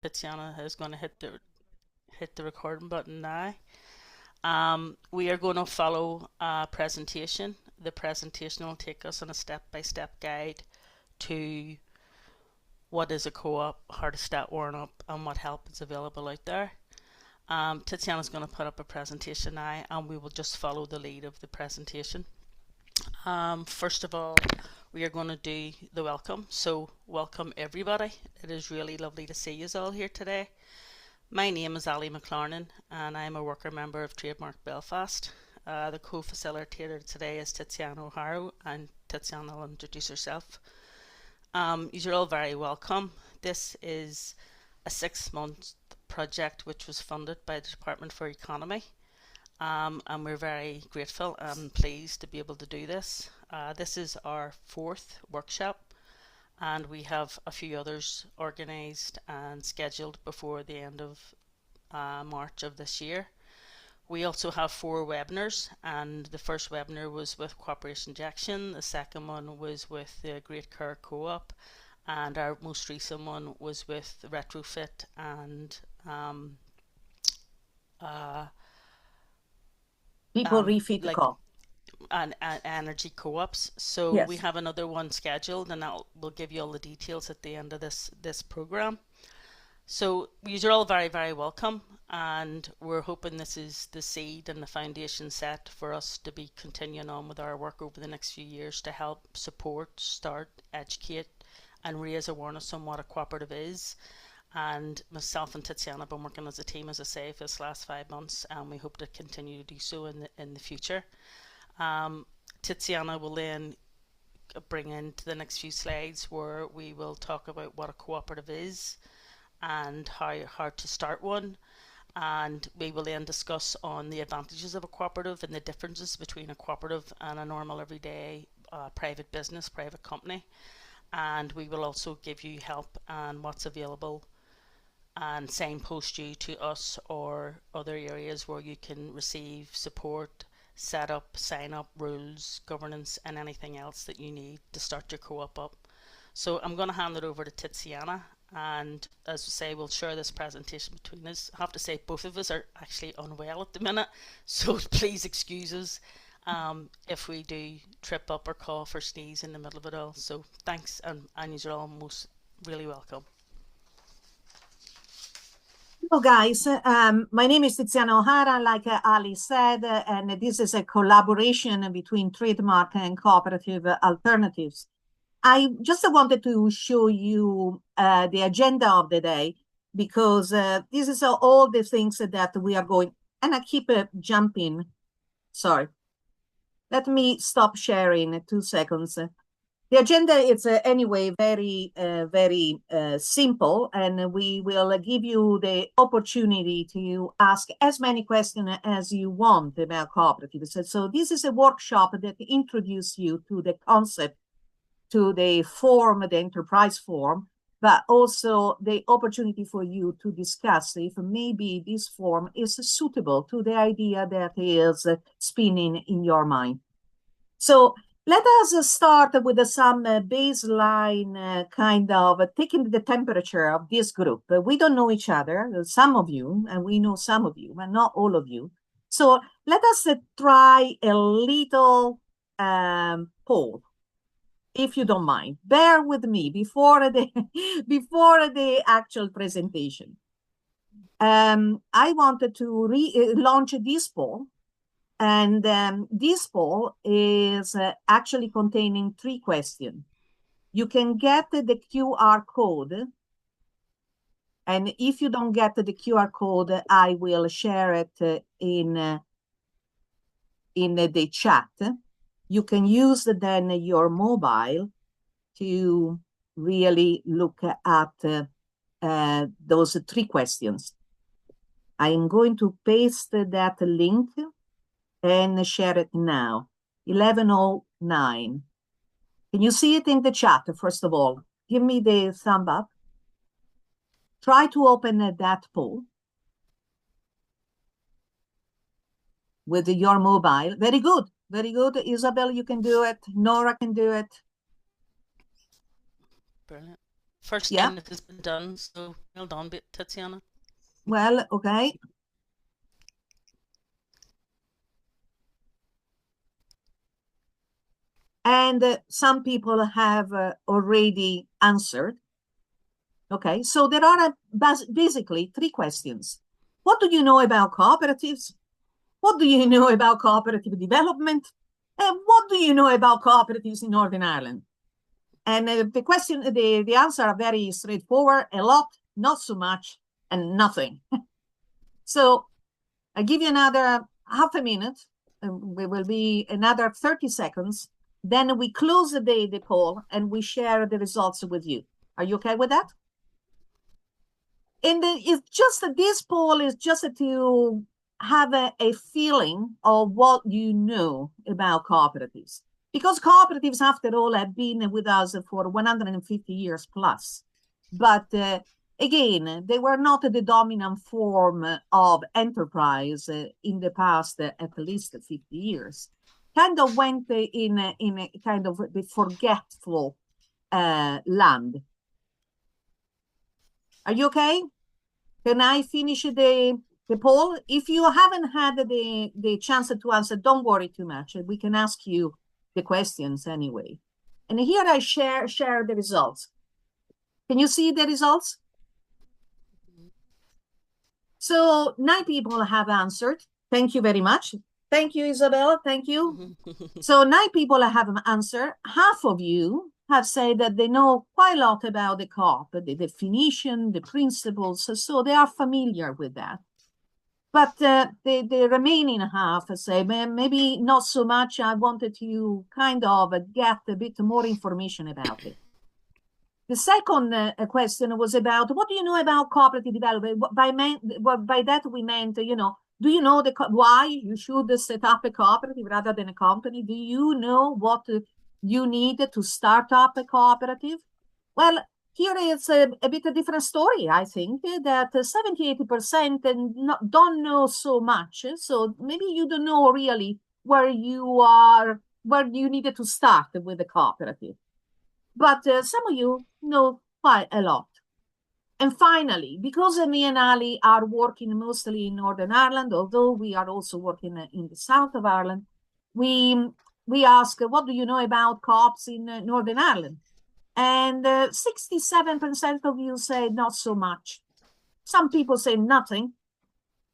Tatiana is going to hit the recording button now. We are going to follow a presentation. The presentation will take us on a step-by-step guide to what is a co-op, how to start one up, and what help is available out there. Tatiana's going to put up a presentation now, and we will just follow the lead of the presentation. First of all, we are going to do the welcome. So, welcome everybody. It is really lovely to see you all here today. My name is Ali McLarnon, and I'm a worker member of Trademark Belfast. The co-facilitator today is Tatiana O'Hara, and Tatiana will introduce herself. You're all very welcome. This is a 6-month project which was funded by the Department for Economy. And we're very grateful and pleased to be able to do this. This is our 4th workshop, and we have a few others organised and scheduled before the end of March of this year. We also have 4 webinars, and the first webinar was with Cooperation Injection, the second one was with the Great Care Co-op, and our most recent one was with Retrofit and People refit like co. and energy co-ops. So we Yes. have another one scheduled, and we'll give you all the details at the end of this program. So you're all very, very welcome, and we're hoping this is the seed and the foundation set for us to be continuing on with our work over the next few years to help support, start, educate, and raise awareness on what a cooperative is. And myself and Tatiana have been working as a team, as I say, for this last 5 months, and we hope to continue to do so in the future. Tatiana will then bring into the next few slides where we will talk about what a cooperative is and how to start one, and we will then discuss on the advantages of a cooperative and the differences between a cooperative and a normal everyday private business, private company, and we will also give you help and what's available and signpost you to us or other areas where you can receive support, set up, sign up, rules, governance, and anything else that you need to start your co-op up. So I'm going to hand it over to Tiziana, and as I say, we'll share this presentation between us. I have to say both of us are actually unwell at the minute, so please excuse us if we do trip up or cough or sneeze in the middle of it all. So thanks, and you're all most really welcome. Hello, guys. My name is Tiziana O'Hara, like Ali said, and this is a collaboration between Trademark and Cooperative Alternatives. I just wanted to show you the agenda of the day, because this is all the things that we are going, and I keep jumping. Sorry. Let me stop sharing 2 seconds. The agenda is anyway very simple, and we will give you the opportunity to ask as many questions as you want about cooperatives. So this is a workshop that introduces you to the concept, to the form, the enterprise form, but also the opportunity for you to discuss if maybe this form is suitable to the idea that is spinning in your mind. So let us start with some baseline kind of taking the temperature of this group. We don't know each other, some of you, and we know some of you, but not all of you. So let us try a little poll, if you don't mind. Bear with me before the actual presentation. I wanted to launch this poll. And this poll is actually containing 3 questions. You can get the QR code. And if you don't get the QR code, I will share it in the chat. You can use then your mobile to really look at those 3 questions. I am going to paste that link and share it now. 11:09. Can you see it in the chat, first of all? Give me the thumb up. Try to open that poll with your mobile. Very good. Very good. Isabel, you can do it. Nora can do it. Brilliant. First Yeah. time that has been done, so well done, Tatiana. Well, okay. And some people have already answered. Okay, so there are basically three questions. What do you know about cooperatives? What do you know about cooperative development? And what do you know about cooperatives in Northern Ireland? And the answer are very straightforward: a lot, not so much, and nothing. So I give you another half a minute. We will be another 30 seconds. Then we close the poll and we share the results with you. Are you okay with that? And it's just this poll is just to have a feeling of what you know about cooperatives. Because cooperatives, after all, have been with us for 150 years plus. But again, they were not the dominant form of enterprise in the past at least 50 years. Kind of went in a kind of the forgetful land. Are you okay? Can I finish the poll? If you haven't had the chance to answer, don't worry too much. We can ask you the questions anyway. And here I share the results. Can you see the results? So 9 people have answered. Thank you very much. Thank you, Isabella. Thank you. So 9 people have answered. Half of you have said that they know quite a lot about the COP, the definition, the principles, so they are familiar with that. But the remaining half say, maybe not so much. I wanted to kind of get a bit more information about it. The second question was about what do you know about cooperative development? By that we meant, do you know why you should set up a cooperative rather than a company? Do you know what you need to start up a cooperative? Well, here is a bit a different story. I think that 70-80% don't know so much. So maybe you don't know really where you needed to start with a cooperative. But some of you know quite a lot. And finally, because me and Ali are working mostly in Northern Ireland, although we are also working in the south of Ireland, we ask, what do you know about co-ops in Northern Ireland? And 67% of you say not so much. Some people say nothing.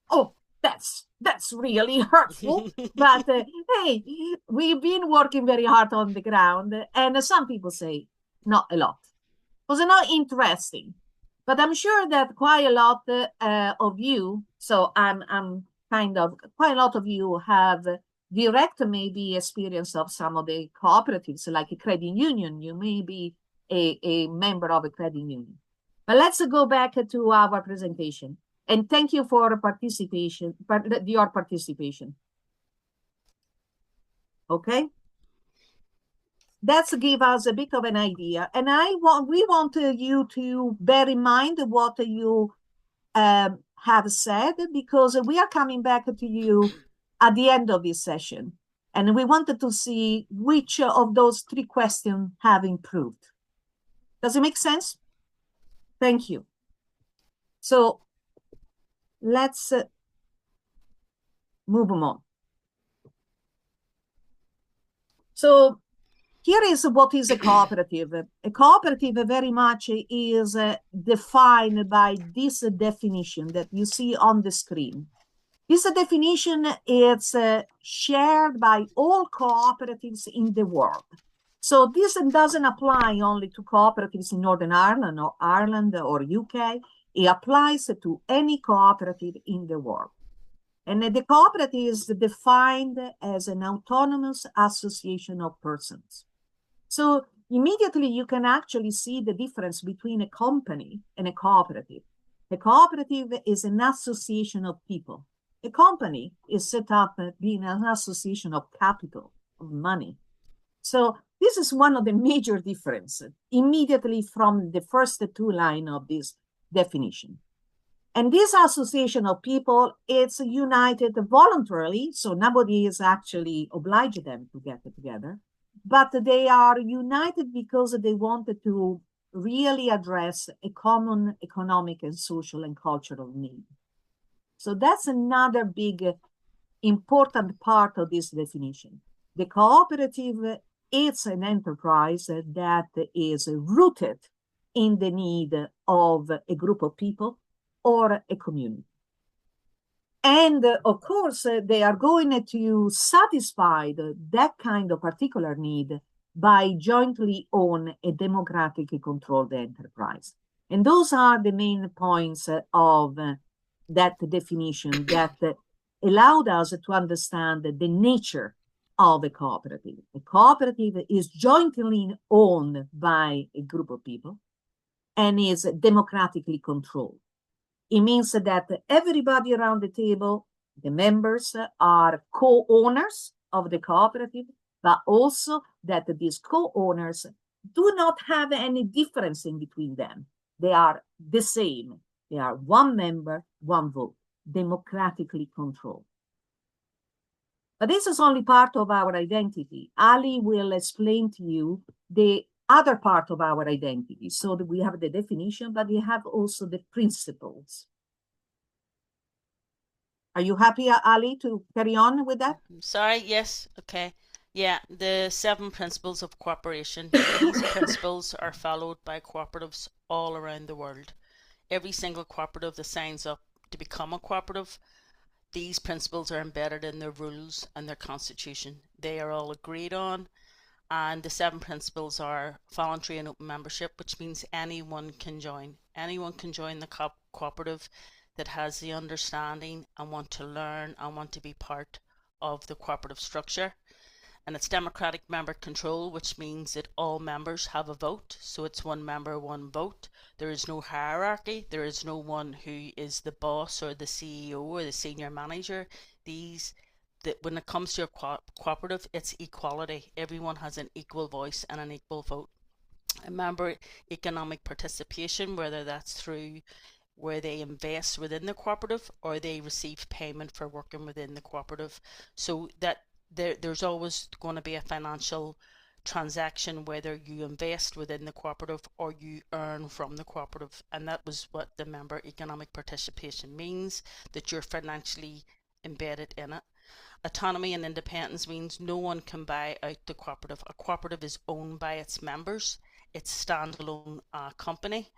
Oh, that's really hurtful. But hey, we've been working very hard on the ground, and some people say not a lot. It was not interesting, but I'm sure that quite a lot of you. So I'm kind of quite a lot of you have direct maybe experience of some of the cooperatives, like a credit union. You may be a member of a credit union. But let's go back to our presentation. And thank you for your participation. Okay? That's give us a bit of an idea. And we want you to bear in mind what you have said, because we are coming back to you at the end of this session. And we wanted to see which of those 3 questions have improved. Does it make sense? Thank you. So let's move on. So here is what is a cooperative. A cooperative very much is defined by this definition that you see on the screen. This definition is shared by all cooperatives in the world. So this doesn't apply only to cooperatives in Northern Ireland or UK. It applies to any cooperative in the world. And the cooperative is defined as an autonomous association of persons. So immediately you can actually see the difference between a company and a cooperative. A cooperative is an association of people. A company is set up being an association of capital, of money. So this is one of the major differences immediately from the first 2 lines of this definition. And this association of people, it's united voluntarily, so nobody is actually obliged them to get together, but they are united because they wanted to really address a common economic and social and cultural need. So that's another big important part of this definition. The cooperative is an enterprise that is rooted in the need of a group of people or a community. And of course, they are going to satisfy that kind of particular need by jointly own a democratically controlled enterprise. And those are the main points of that definition that allowed us to understand the nature of a cooperative. A cooperative is jointly owned by a group of people and is democratically controlled. It means that everybody around the table, the members, are co-owners of the cooperative, but also that these co-owners do not have any difference in between them. They are the same. They are one member, one vote, democratically controlled. But this is only part of our identity. Ali will explain to you the other part of our identity. So that we have the definition, but we have also the principles. Are you happy, Ali, to carry on with that? Sorry, yes, okay. Yeah, the 7 principles of cooperation. These principles are followed by cooperatives all around the world. Every single cooperative that signs up to become a cooperative, these principles are embedded in their rules and their constitution. They are all agreed on, and the 7 principles are voluntary and open membership, which means anyone can join. Anyone can join the cooperative that has the understanding and want to learn and want to be part of the cooperative structure. And it's democratic member control, which means that all members have a vote. So it's one member, one vote. There is no hierarchy. There is no one who is the boss or the CEO or the senior manager. When it comes to a cooperative, it's equality. Everyone has an equal voice and an equal vote. A member economic participation, whether that's through where they invest within the cooperative or they receive payment for working within the cooperative. So that there's always going to be a financial transaction whether you invest within the cooperative or you earn from the cooperative, and that was what the member economic participation means, that you're financially embedded in it. Autonomy and independence means no one can buy out the cooperative. A cooperative is owned by its members. It's a standalone company.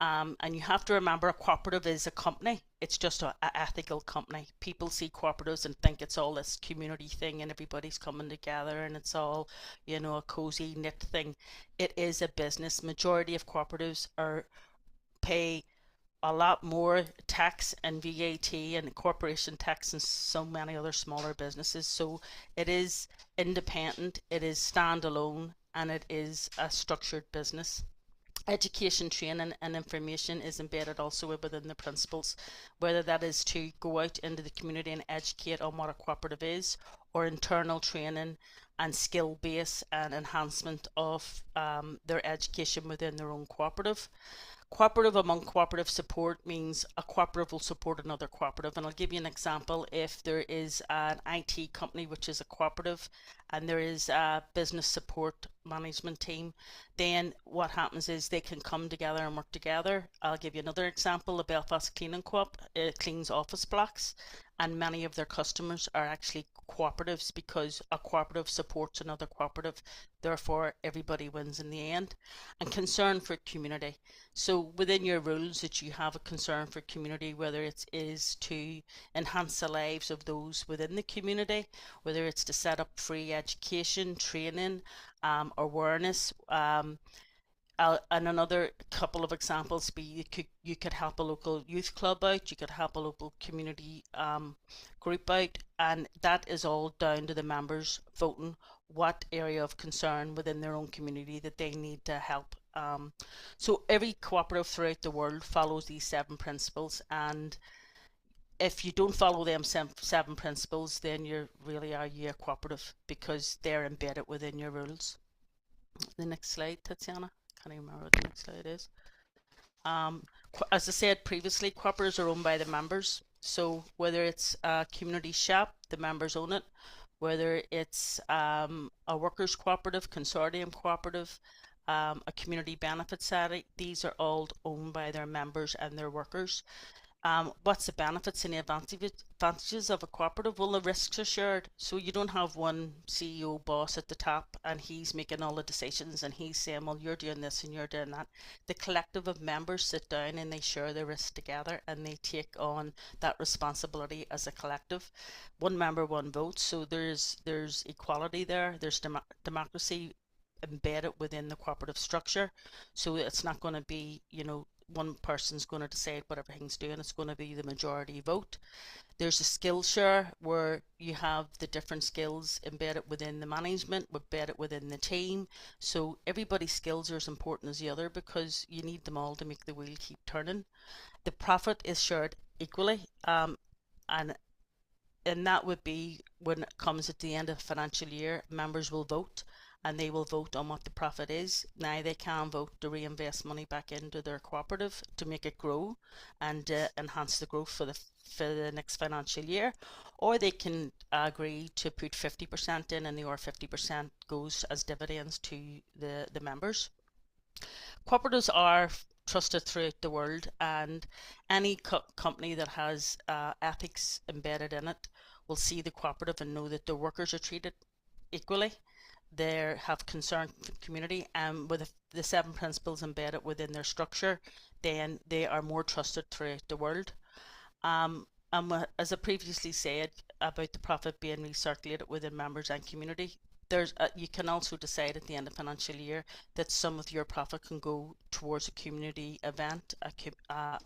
And you have to remember, a cooperative is a company. It's just an ethical company. People see cooperatives and think it's all this community thing and everybody's coming together and it's all, a cozy knit thing. It is a business. Majority of cooperatives pay a lot more tax and VAT and corporation tax than so many other smaller businesses. So it is independent, it is standalone, and it is a structured business. Education, training and information is embedded also within the principles, whether that is to go out into the community and educate on what a cooperative is, or internal training and skill base and enhancement of their education within their own cooperative. Cooperative among cooperative support means a cooperative will support another cooperative, and I'll give you an example. If there is an IT company which is a cooperative and there is a business support management team, then what happens is they can come together and work together. I'll give you another example. The Belfast Cleaning Co-op cleans office blocks, and many of their customers are actually cooperatives because a cooperative supports another cooperative, therefore everybody wins in the end. And concern for community. So within your rules that you have a concern for community, whether it is to enhance the lives of those within the community, whether it's to set up free education, training, awareness, and another couple of examples be you could help a local youth club out, you could help a local community group out, and that is all down to the members voting what area of concern within their own community that they need to help. So every cooperative throughout the world follows these 7 principles, and if you don't follow them 7 principles, then you really are a cooperative because they're embedded within your rules. The next slide, Tatiana. Can't even remember what the next slide is. As I said previously, cooperatives are owned by the members. So whether it's a community shop, the members own it. Whether it's a workers' cooperative, consortium cooperative, a community benefit society. These are all owned by their members and their workers. What's the benefits and the advantages of a cooperative? Well, the risks are shared. So you don't have one CEO boss at the top and he's making all the decisions and he's saying, well, you're doing this and you're doing that. The collective of members sit down and they share the risk together and they take on that responsibility as a collective. One member, one vote. So there's equality there. There's democracy embedded within the cooperative structure. So it's not going to be, one person's going to decide what everything's doing. It's going to be the majority vote. There's a skill share where you have the different skills embedded within the management, embedded within the team. So everybody's skills are as important as the other because you need them all to make the wheel keep turning. The profit is shared equally, and that would be when it comes at the end of the financial year, members will vote and they will vote on what the profit is. Now they can vote to reinvest money back into their cooperative to make it grow and enhance the growth for the next financial year, or they can agree to put 50% in and the other 50% goes as dividends to the members. Cooperatives are trusted throughout the world, and any company that has ethics embedded in it will see the cooperative and know that the workers are treated equally. They have concern for the community, and with the 7 principles embedded within their structure, then they are more trusted throughout the world. And as I previously said about the profit being recirculated within members and community, you can also decide at the end of financial year that some of your profit can go towards a community event,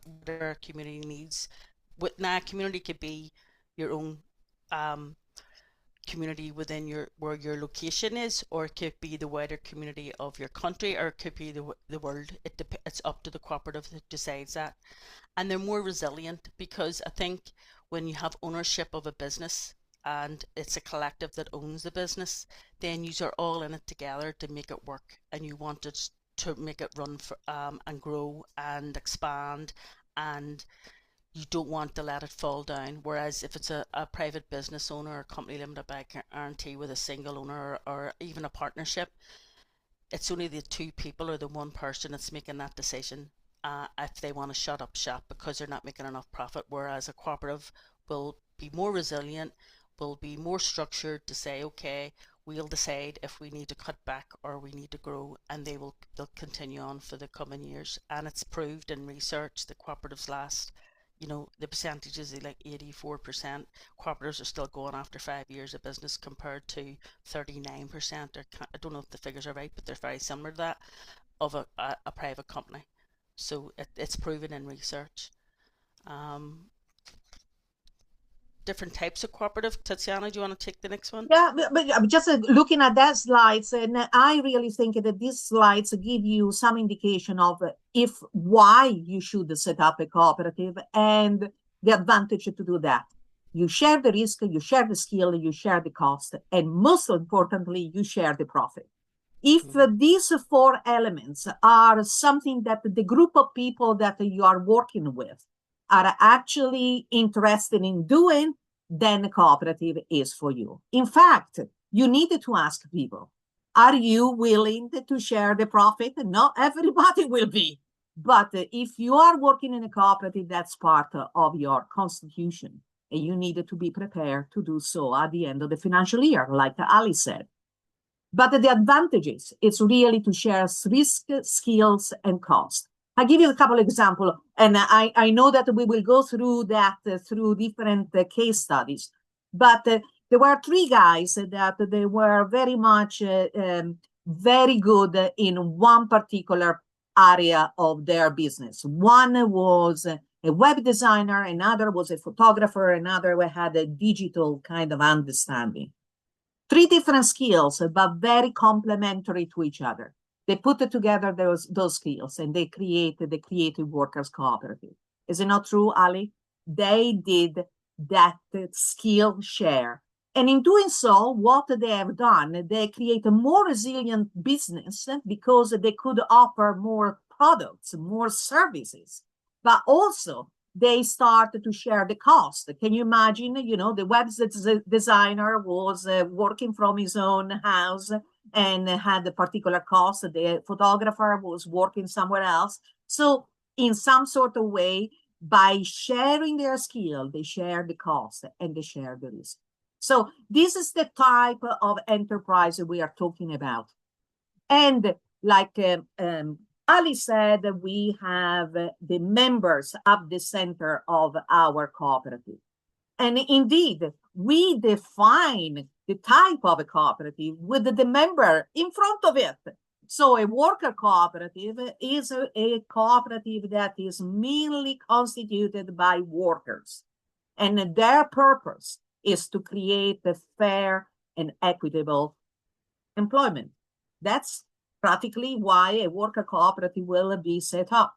whatever community needs. Now, community could be your own community within where your location is, or it could be the wider community of your country, or it could be the world. It's up to the cooperative that decides that. And they're more resilient because I think when you have ownership of a business and it's a collective that owns the business, then you are all in it together to make it work, and you want it to make it run for and grow and expand, and you don't want to let it fall down. Whereas if it's a private business owner or a company limited by guarantee with a single owner, or even a partnership, it's only the two people or the one person that's making that decision if they want to shut up shop because they're not making enough profit. Whereas a cooperative will be more resilient, will be more structured to say, okay, we'll decide if we need to cut back or we need to grow, and they'll continue on for the coming years. And it's proved in research the cooperatives last, the percentages are like 84%. Cooperatives are still going after 5 years of business compared to 39%, or I don't know if the figures are right, but they're very similar to that of a private company. So it's proven in research. Um, Different types of cooperative. Tatiana, do you want to take the next one? Yeah, but I'm just looking at that slides, and I really think that these slides give you some indication of why you should set up a cooperative and the advantage to do that. You share the risk, you share the skill, you share the cost, and most importantly, you share the profit. If these 4 elements are something that the group of people that you are working with are actually interested in doing, then a cooperative is for you. In fact, you need to ask people, are you willing to share the profit? Not everybody will be. But if you are working in a cooperative, that's part of your constitution. And you need to be prepared to do so at the end of the financial year, like Ali said. But the advantages is really to share risk, skills, and cost. I'll give you a couple of examples, and I know that we will go through that through different case studies. But there were 3 guys that they were very much very good in one particular area of their business. One was a web designer, another was a photographer, another had a digital kind of understanding. 3 different skills, but very complementary to each other. They put together those skills and they created the Creative Workers Cooperative. Is it not true, Ali? They did that skill share. And in doing so, what they have done, they create a more resilient business because they could offer more products, more services, but also they start to share the cost. Can you imagine, the web designer was working from his own house, and had a particular cost. The photographer was working somewhere else. So in some sort of way, by sharing their skill, they share the cost and they share the risk. So this is the type of enterprise we are talking about. And like Ali said, we have the members at the center of our cooperative. And indeed, we define the type of a cooperative with the member in front of it. So a worker cooperative is a cooperative that is mainly constituted by workers. And their purpose is to create a fair and equitable employment. That's practically why a worker cooperative will be set up.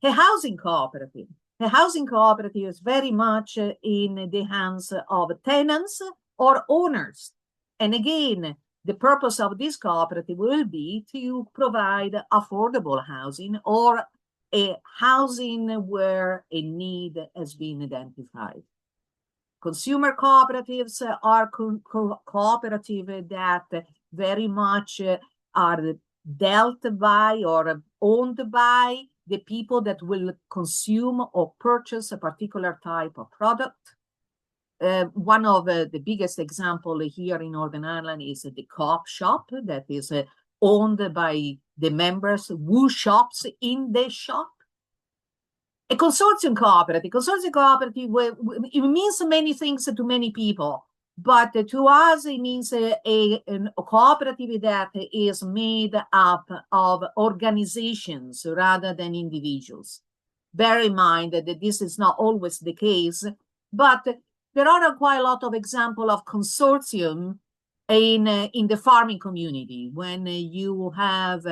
A housing cooperative. A housing cooperative is very much in the hands of tenants or owners. And again, the purpose of this cooperative will be to provide affordable housing or a housing where a need has been identified. Consumer cooperatives are cooperative that very much are dealt by or owned by the people that will consume or purchase a particular type of product. One of the biggest examples here in Northern Ireland is the Co-op shop that is owned by the members who shops in the shop. A consortium cooperative. Consortium cooperative, it means many things to many people, but to us, it means a cooperative that is made up of organizations rather than individuals. Bear in mind that this is not always the case, but there are quite a lot of examples of consortium in the farming community when you have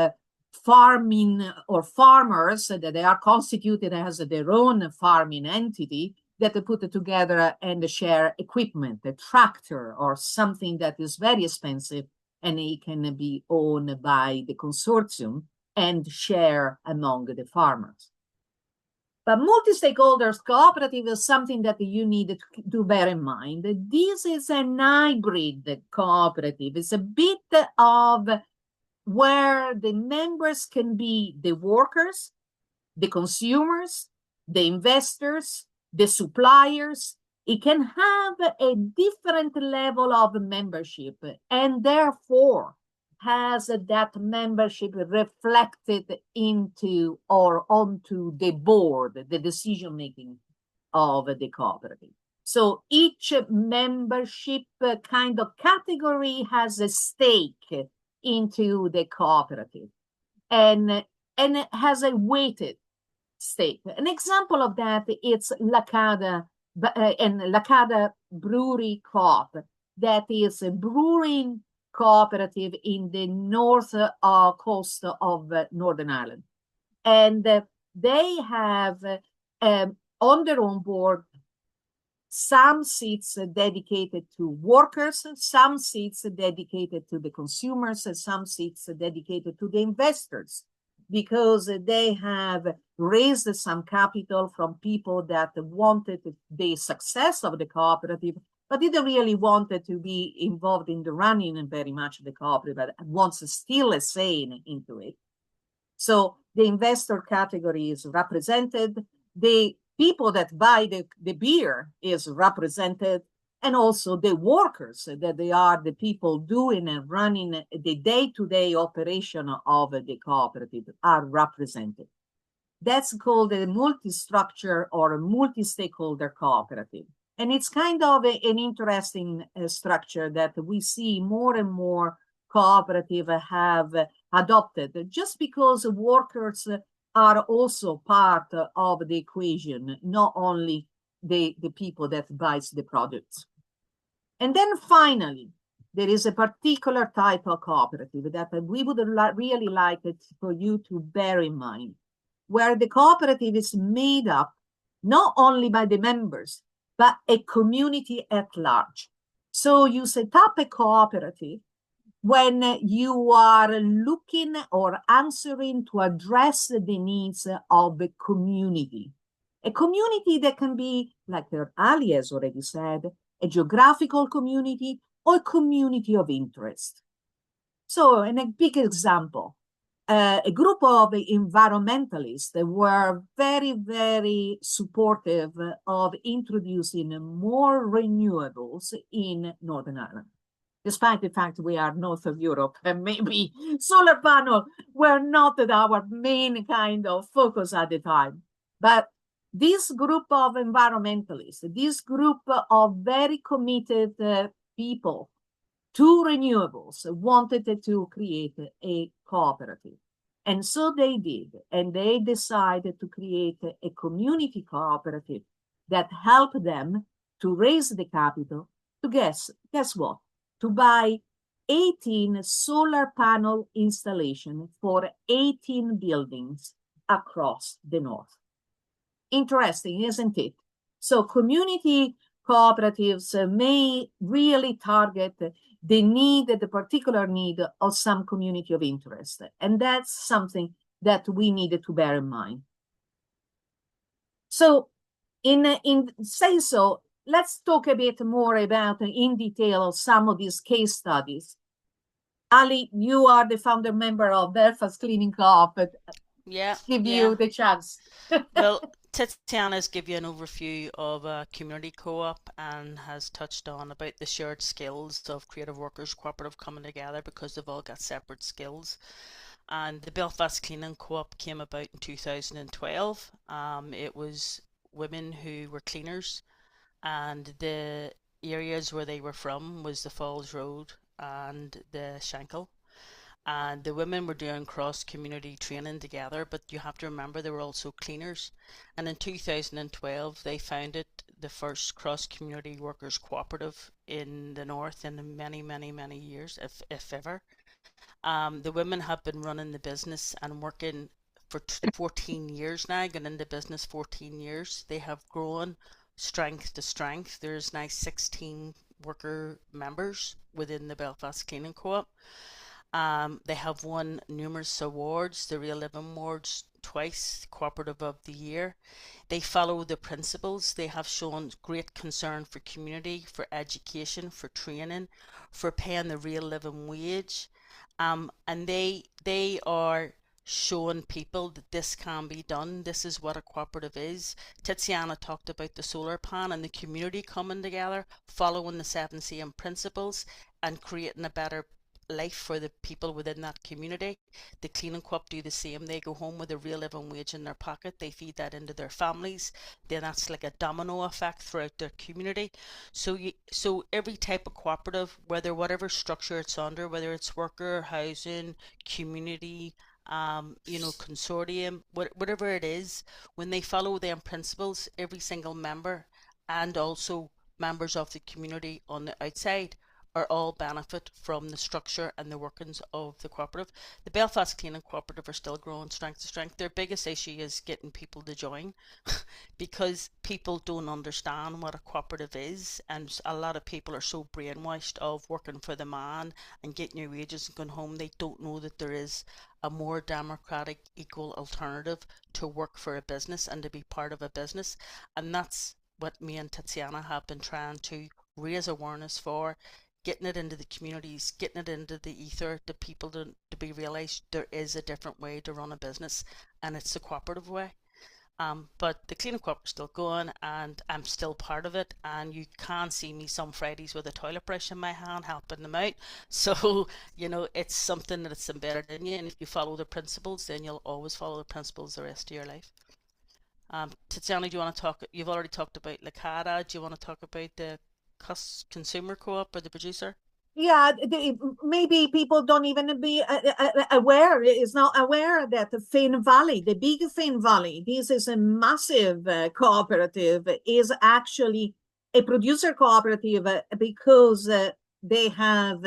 farming or farmers that they are constituted as their own farming entity that they put together and share equipment, a tractor or something that is very expensive, and it can be owned by the consortium and share among the farmers. But multi-stakeholders cooperative is something that you need to bear in mind. This is an hybrid cooperative. It's a bit of where the members can be the workers, the consumers, the investors, the suppliers. It can have a different level of membership and therefore has that membership reflected into or onto the board, the decision-making of the cooperative. So each membership kind of category has a stake into the cooperative and has a weighted stake. An example of that is Lacada and Lacada Brewery Co-op, that is a brewing cooperative in the north coast of Northern Ireland. And they have on their own board some seats dedicated to workers, some seats dedicated to the consumers, and some seats dedicated to the investors, because they have raised some capital from people that wanted the success of the cooperative, but didn't really want to be involved in the running and very much the cooperative, but wants still a say into it. So the investor category is represented. The people that buy the beer is represented, and also the workers, that they are the people doing and running the day-to-day operation of the cooperative, are represented. That's called a multi-structure or a multi-stakeholder cooperative. And it's kind of an interesting structure that we see more and more cooperatives have adopted, just because workers are also part of the equation, not only the people that buys the products. And then finally, there is a particular type of cooperative that we would really like it for you to bear in mind, where the cooperative is made up not only by the members, but a community at large. So you set up a cooperative when you are looking or answering to address the needs of the community. A community that can be, like Ali has already said, a geographical community or a community of interest. So, in a big example, a group of environmentalists were very, very supportive of introducing more renewables in Northern Ireland. Despite the fact we are north of Europe and maybe solar panel were not our main kind of focus at the time. But this group of environmentalists, this group of very committed people to renewables wanted to create a cooperative. And so they did. And they decided to create a community cooperative that helped them to raise the capital to guess what? To buy 18 solar panel installation for 18 buildings across the north. Interesting, isn't it? So community cooperatives may really target the particular need of some community of interest. And that's something that we needed to bear in mind. So in say so, let's talk a bit more about in detail some of these case studies. Ali, you are the founder member of Belfast Cleaning Co-op, but Yeah, give yeah. you the chance. Well, Tatiana's give you an overview of a community co-op and has touched on about the shared skills of creative workers cooperative coming together because they've all got separate skills. And the Belfast Cleaning Co-op came about in 2012. It was women who were cleaners, and the areas where they were from was the Falls Road and the Shankill, and the women were doing cross community training together, but you have to remember they were also cleaners. And in 2012 they founded the first cross community workers cooperative in the north in many years, if ever. The women have been running the business and working for 14 years now, going into business 14 years. They have grown strength to strength. There's now 16 worker members within the Belfast Cleaning Co-op. They have won numerous awards, the Real Living Awards twice, Cooperative of the Year. They follow the principles. They have shown great concern for community, for education, for training, for paying the real living wage. And they are showing people that this can be done. This is what a cooperative is. Tiziana talked about the solar pan and the community coming together, following the 7 principles and creating a better life for the people within that community. The cleaning co-op do the same. They go home with a real living wage in their pocket. They feed that into their families. Then that's like a domino effect throughout their community. So every type of cooperative, whatever structure it's under, whether it's worker, housing, community, consortium, whatever it is, when they follow them principles, every single member and also members of the community on the outside are all benefit from the structure and the workings of the cooperative. The Belfast Cleaning Cooperative are still growing strength to strength. Their biggest issue is getting people to join because people don't understand what a cooperative is, and a lot of people are so brainwashed of working for the man and getting your wages and going home. They don't know that there is a more democratic, equal alternative to work for a business and to be part of a business. And that's what me and Tiziana have been trying to raise awareness for, getting it into the communities, getting it into the ether, to people to be realised there is a different way to run a business, and it's the cooperative way. But the cleaning co-op is still going, and I'm still part of it. And you can see me some Fridays with a toilet brush in my hand, helping them out. So it's something that's embedded in you, and if you follow the principles, then you'll always follow the principles the rest of your life. Tiziana, do you want to talk? You've already talked about Licata. Do you want to talk about the consumer co-op or the producer? Yeah, maybe people don't even be aware, is not aware that the Finn Valley, the big Finn Valley, this is a massive cooperative, is actually a producer cooperative because they have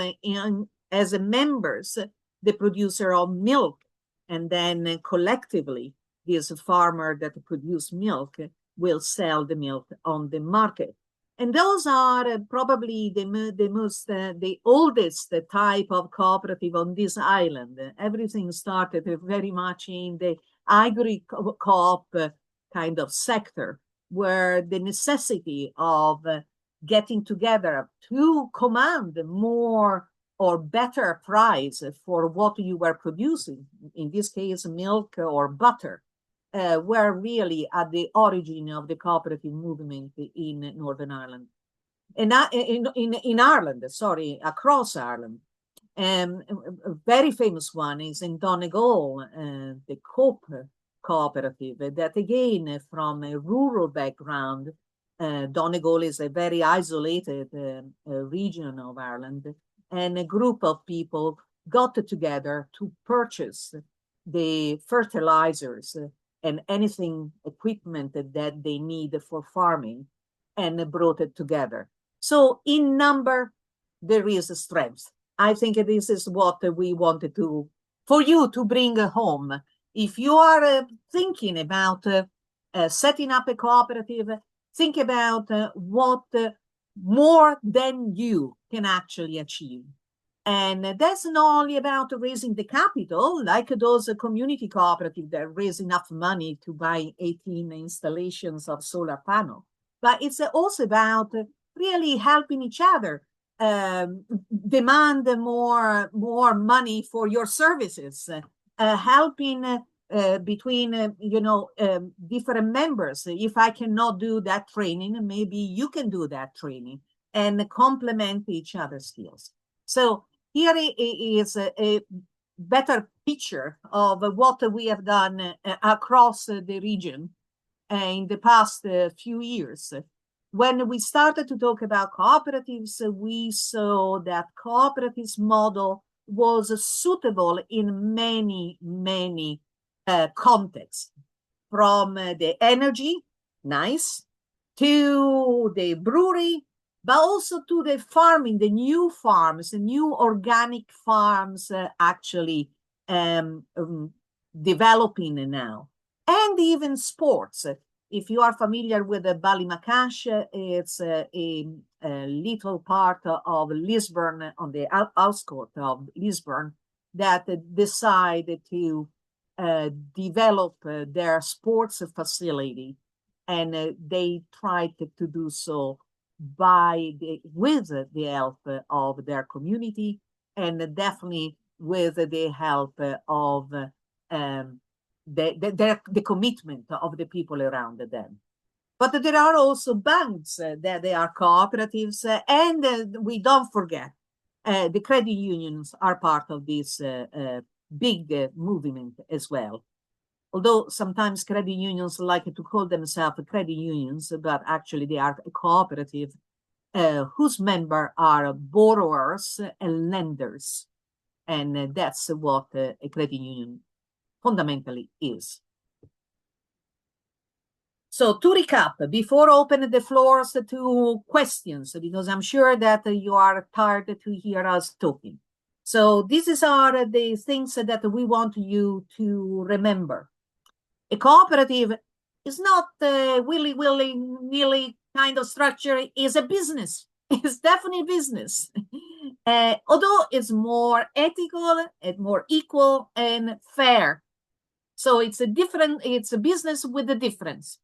as members the producer of milk, and then collectively this farmer that produce milk will sell the milk on the market. And those are probably the oldest type of cooperative on this island. Everything started very much in the agri-co-op kind of sector, where the necessity of getting together to command more or better price for what you were producing, in this case, milk or butter, were really at the origin of the cooperative movement in Northern Ireland. In Ireland, sorry, across Ireland. A very famous one is in Donegal, the cooperative, that again, from a rural background, Donegal is a very isolated region of Ireland, and a group of people got together to purchase the fertilizers and anything equipment that they need for farming, and brought it together. So in number, there is a strength. I think this is what we wanted to, for you to bring home. If you are thinking about setting up a cooperative, think about what more than you can actually achieve. And that's not only about raising the capital, like those community cooperatives that raise enough money to buy 18 installations of solar panel, but it's also about really helping each other, demand more money for your services, helping between different members. If I cannot do that training, maybe you can do that training, and complement each other's skills. So here is a better picture of what we have done across the region in the past few years. When we started to talk about cooperatives, we saw that cooperatives model was suitable in many contexts, from the energy, nice, to the brewery, but also to the farming, the new farms, the new organic farms actually developing now, and even sports. If you are familiar with the Ballymacash, it's a little part of Lisburn, on the outskirts of Lisburn, that decided to develop their sports facility, and they tried to do so with the help of their community, and definitely with the help of the commitment of the people around them. But there are also banks that they are cooperatives, and we don't forget the credit unions are part of this big movement as well. Although sometimes credit unions like to call themselves credit unions, but actually they are a cooperative whose members are borrowers and lenders. And that's what a credit union fundamentally is. So to recap, before opening the floors to questions, because I'm sure that you are tired to hear us talking. So these are the things that we want you to remember. A cooperative is not willy-nilly kind of structure. Is a business. It's definitely business. Although it's more ethical and more equal and fair. So it's a business with a difference.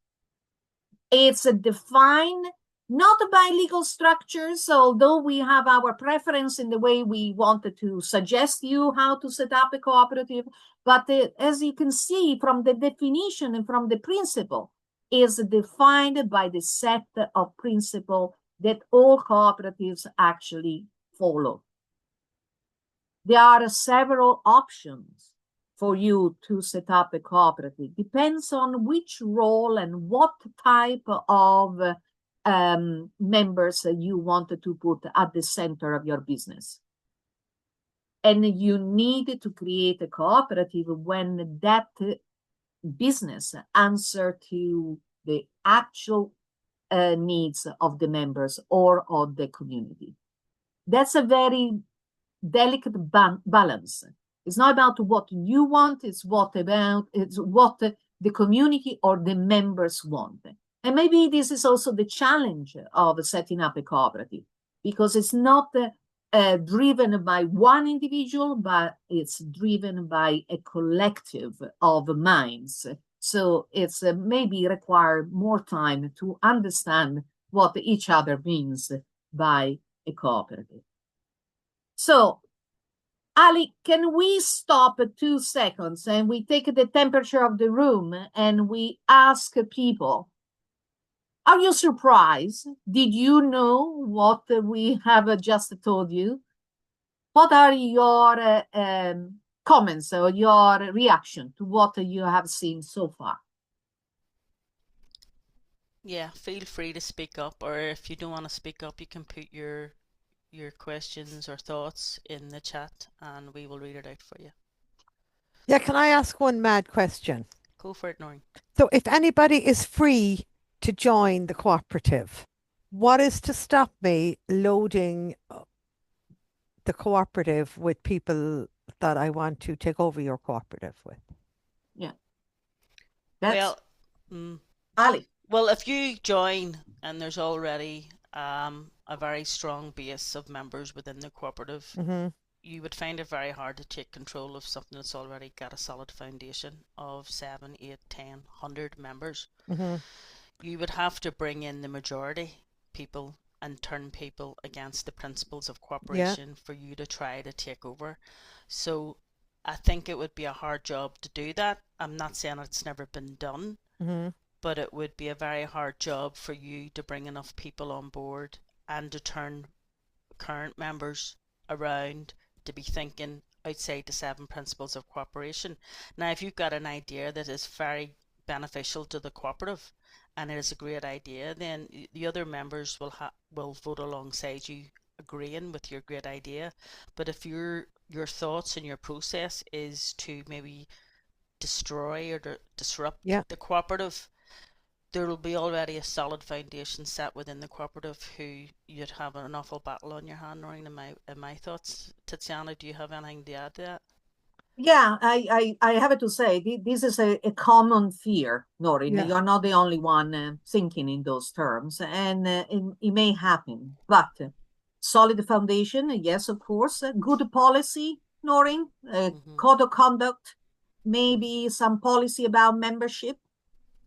It's defined not by legal structures, although we have our preference in the way we wanted to suggest you how to set up a cooperative, but as you can see from the definition and from the principle, is defined by the set of principles that all cooperatives actually follow. There are several options for you to set up a cooperative. Depends on which role and what type of members you wanted to put at the center of your business. And you need to create a cooperative when that business answer to the actual needs of the members or of the community. That's a very delicate balance. It's not about what you want, it's what the community or the members want. And maybe this is also the challenge of setting up a cooperative, because it's not driven by one individual, but it's driven by a collective of minds. So it's maybe require more time to understand what each other means by a cooperative. So Ali, can we stop 2 seconds and we take the temperature of the room and we ask people, are you surprised? Did you know what we have just told you? What are your comments or your reaction to what you have seen so far? Yeah, feel free to speak up, or if you don't want to speak up, you can put your questions or thoughts in the chat and we will read it out for you. Yeah, can I ask one mad question? Go for it, Noreen. So if anybody is free to join the cooperative, what is to stop me loading the cooperative with people that I want to take over your cooperative with? Yeah, that's Well, mm, Ali. well, if you join and there's already a very strong base of members within the cooperative, Mm-hmm. you would find it very hard to take control of something that's already got a solid foundation of 7, 8, 10, 100 members. Mm-hmm. You would have to bring in the majority people and turn people against the principles of Yeah. cooperation for you to try to take over. So I think it would be a hard job to do that. I'm not saying it's never been done, Mm-hmm. but it would be a very hard job for you to bring enough people on board and to turn current members around to be thinking outside the 7 principles of cooperation. Now, if you've got an idea that is very beneficial to the cooperative and it is a great idea, then the other members will vote alongside you agreeing with your great idea. But if your thoughts and your process is to maybe destroy or disrupt Yeah. the cooperative, there will be already a solid foundation set within the cooperative who you'd have an awful battle on your hand, Noreen, in my thoughts. Tiziana, do you have anything to add to that? Yeah, I have to say, this is a common fear, Noreen. Yeah. You're not the only one thinking in those terms, and it may happen. But solid foundation, yes, of course. Good policy, Noreen, Mm-hmm. code of conduct, maybe some policy about membership.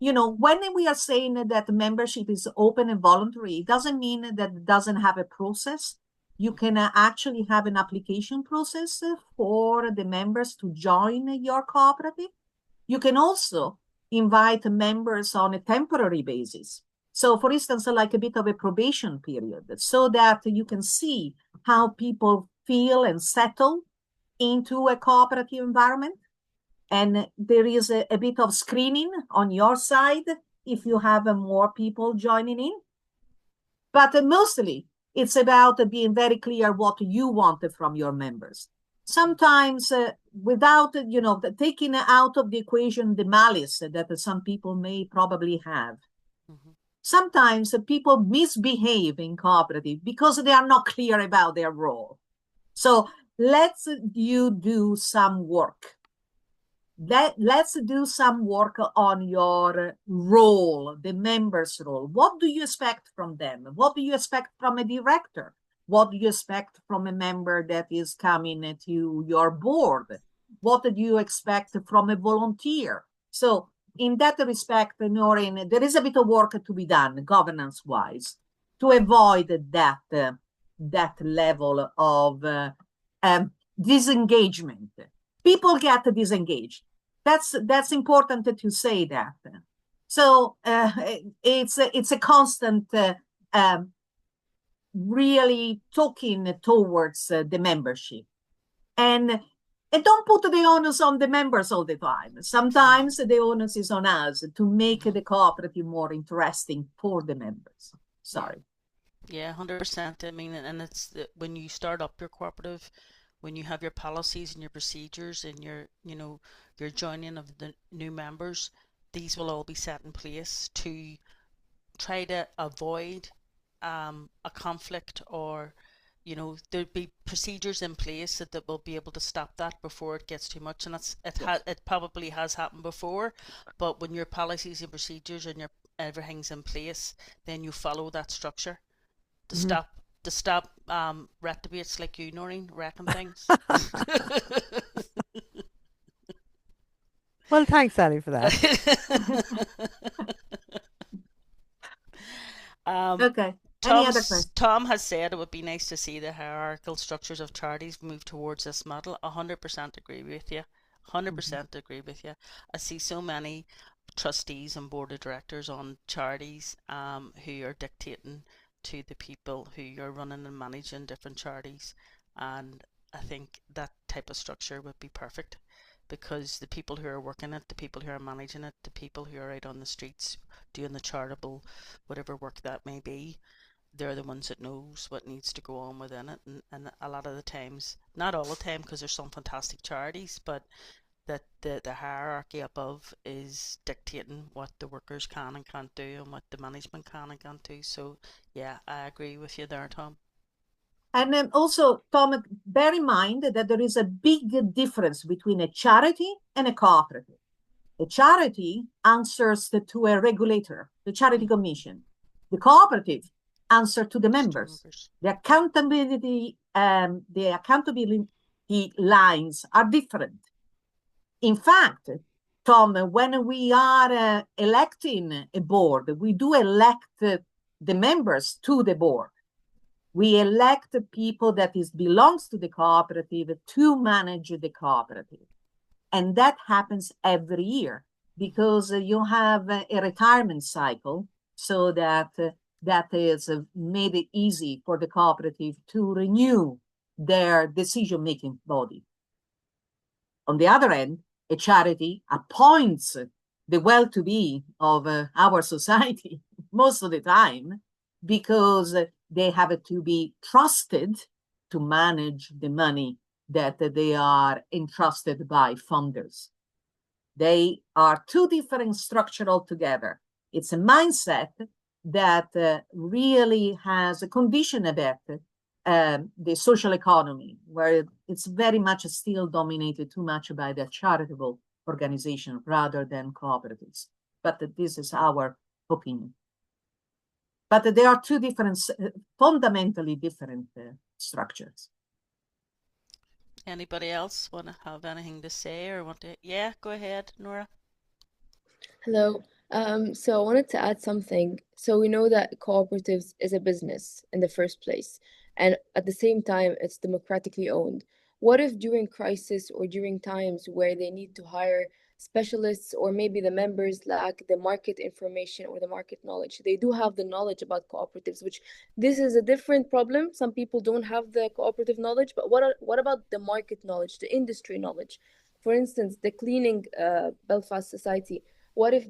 You know, when we are saying that membership is open and voluntary, it doesn't mean that it doesn't have a process. You can actually have an application process for the members to join your cooperative. You can also invite members on a temporary basis. So, for instance, like a bit of a probation period, so that you can see how people feel and settle into a cooperative environment. And there is a bit of screening on your side if you have more people joining in. But mostly, it's about being very clear what you want from your members. Sometimes, without taking out of the equation the malice that some people may probably have. Mm-hmm. Sometimes people misbehave in cooperative because they are not clear about their role. So let's you do some work. Let's do some work on your role, the member's role. What do you expect from them? What do you expect from a director? What do you expect from a member that is coming to your board? What do you expect from a volunteer? So in that respect, Noreen, there is a bit of work to be done governance-wise to avoid that level of disengagement. People get disengaged. That's important to say that. So it's a constant really talking towards the membership, and don't put the onus on the members all the time. Sometimes the onus is on us to make the cooperative more interesting for the members. Sorry. Yeah, 100%. I mean, and it's when you start up your cooperative, when you have your policies and your procedures and your joining of the new members, these will all be set in place to try to avoid a conflict, or there'll be procedures in place that will be able to stop that before it gets too much. And it probably has happened before, but when your policies and procedures and your everything's in place, then you follow that structure to Mm-hmm. stop reprobates like you, Noreen, wrecking things. Well, thanks, Ali, for that. Okay. Any other question? Tom has said it would be nice to see the hierarchical structures of charities move towards this model. 100% agree with you. 100% agree with you. I see so many trustees and board of directors on charities who are dictating to the people who are running and managing different charities, and I think that type of structure would be perfect because the people who are working it, the people who are managing it, the people who are out on the streets doing the charitable whatever work that may be, they're the ones that knows what needs to go on within it, and a lot of the times, not all the time because there's some fantastic charities, but that the hierarchy above is dictating what the workers can and can't do and what the management can and can't do. So yeah, I agree with you there, Tom. And also, Tom, bear in mind that there is a big difference between a charity and a cooperative. A charity answers to a regulator, the Charity Commission. The cooperative answers to the members. The accountability lines are different. In fact, Tom, when we are electing a board, we do elect the members to the board. We elect people that belongs to the cooperative to manage the cooperative. And that happens every year because you have a retirement cycle, so that is made it easy for the cooperative to renew their decision-making body. On the other end, a charity appoints the well-to-be of our society most of the time because they have to be trusted to manage the money that they are entrusted by funders. They are two different structures altogether. It's a mindset that really has a condition about the social economy, where it's very much still dominated too much by the charitable organization rather than cooperatives. But this is our opinion. But there are two different, fundamentally different structures. Anybody else want to have anything to say or want to? Yeah, go ahead, Nora. Hello. So I wanted to add something. So we know that cooperatives is a business in the first place, and at the same time, it's democratically owned. What if during crisis or during times where they need to hire specialists, or maybe the members lack the market information or the market knowledge? They do have the knowledge about cooperatives, which this is a different problem. Some people don't have the cooperative knowledge, but what about the market knowledge, the industry knowledge? For instance, the cleaning Belfast society. What if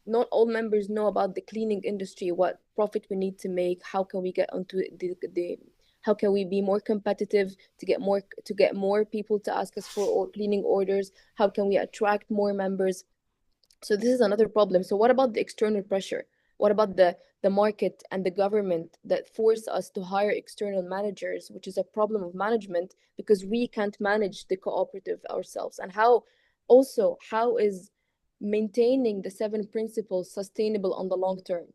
not all members know about the cleaning industry, what profit we need to make, how can we get onto the how can we be more competitive to get more people to ask us for cleaning orders? How can we attract more members? So this is another problem. So what about the external pressure? What about the market and the government that force us to hire external managers, which is a problem of management because we can't manage the cooperative ourselves? And how is maintaining the 7 principles sustainable on the long term?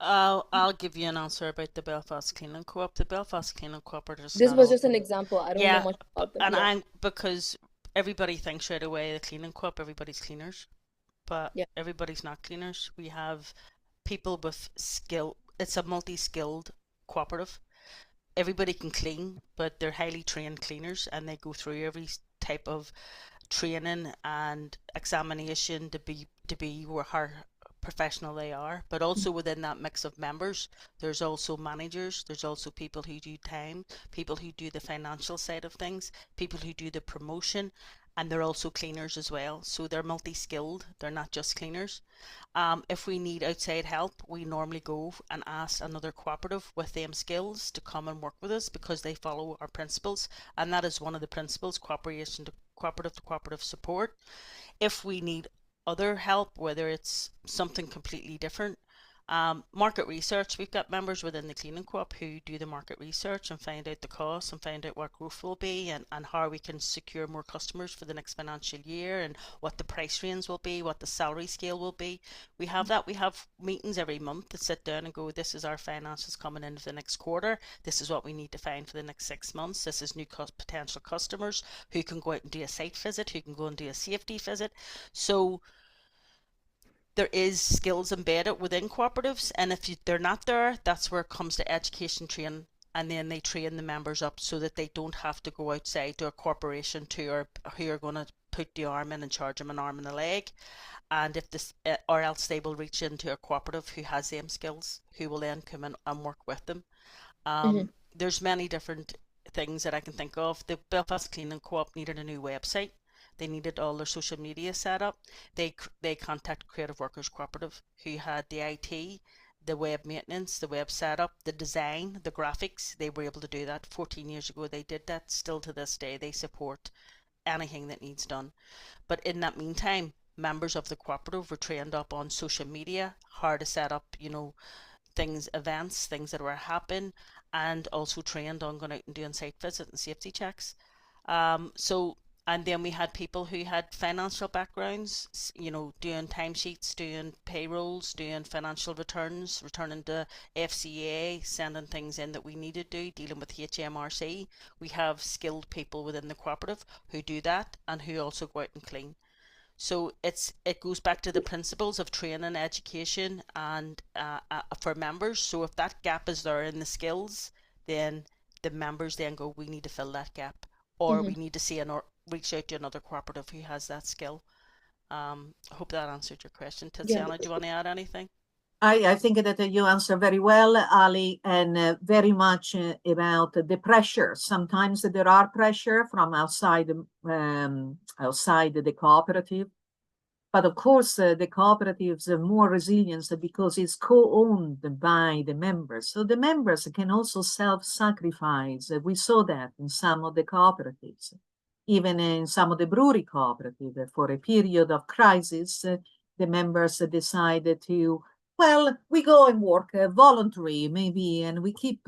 I'll give you an answer about the Belfast Cleaning Co-op. The Belfast Cleaning Co-operative. This was just an example. I don't know much about them. And because everybody thinks right away the cleaning co-op, everybody's cleaners, but everybody's not cleaners. We have people with skill. It's a multi-skilled cooperative. Everybody can clean, but they're highly trained cleaners, and they go through every type of training and examination to be how professional they are. But also within that mix of members, there's also managers, there's also people who do time, people who do the financial side of things, people who do the promotion, and they're also cleaners as well. So they're multi-skilled, they're not just cleaners. If we need outside help, we normally go and ask another cooperative with them skills to come and work with us because they follow our principles, and that is one of the principles: cooperation to cooperative support. If we need other help, whether it's something completely different, market research, we've got members within the cleaning co-op who do the market research and find out the costs and find out what growth will be, and how we can secure more customers for the next financial year, and what the price range will be, what the salary scale will be. We have that. We have meetings every month that sit down and go, this is our finances coming into the next quarter, this is what we need to find for the next 6 months, this is new potential customers who can go out and do a site visit, who can go and do a safety visit. So there is skills embedded within cooperatives, and if they're not there, that's where it comes to education training, and then they train the members up so that they don't have to go outside to a corporation who are going to put the arm in and charge them an arm and a leg. And if this, or else they will reach into a cooperative who has them skills, who will then come in and work with them. Hmm. There's many different things that I can think of. The Belfast Cleaning Co-op needed a new website. They needed all their social media set up. They contacted Creative Workers Cooperative, who had the IT, the web maintenance, the web setup, the design, the graphics. They were able to do that 14 years ago. They did that. Still to this day, they support anything that needs done. But in that meantime, members of the cooperative were trained up on social media, how to set up, things, events, things that were happening, and also trained on going out and doing site visits and safety checks. So, and then we had people who had financial backgrounds, doing timesheets, doing payrolls, doing financial returns, returning to FCA, sending things in that we needed to do, dealing with HMRC. We have skilled people within the cooperative who do that and who also go out and clean. So it goes back to the principles of training, education, and for members. So if that gap is there in the skills, then the members then go, we need to fill that gap, or Hmm. we need to see reach out to another cooperative who has that skill. I hope that answered your question. Yeah. Tiziana, do you want to add anything? I think that you answer very well, Ali, and very much about the pressure. Sometimes there are pressure from outside the cooperative. But of course, the cooperatives are more resilient because it's co-owned by the members. So the members can also self-sacrifice. We saw that in some of the cooperatives, even in some of the brewery cooperatives. For a period of crisis, the members decided to, well, we go and work voluntary maybe, and we keep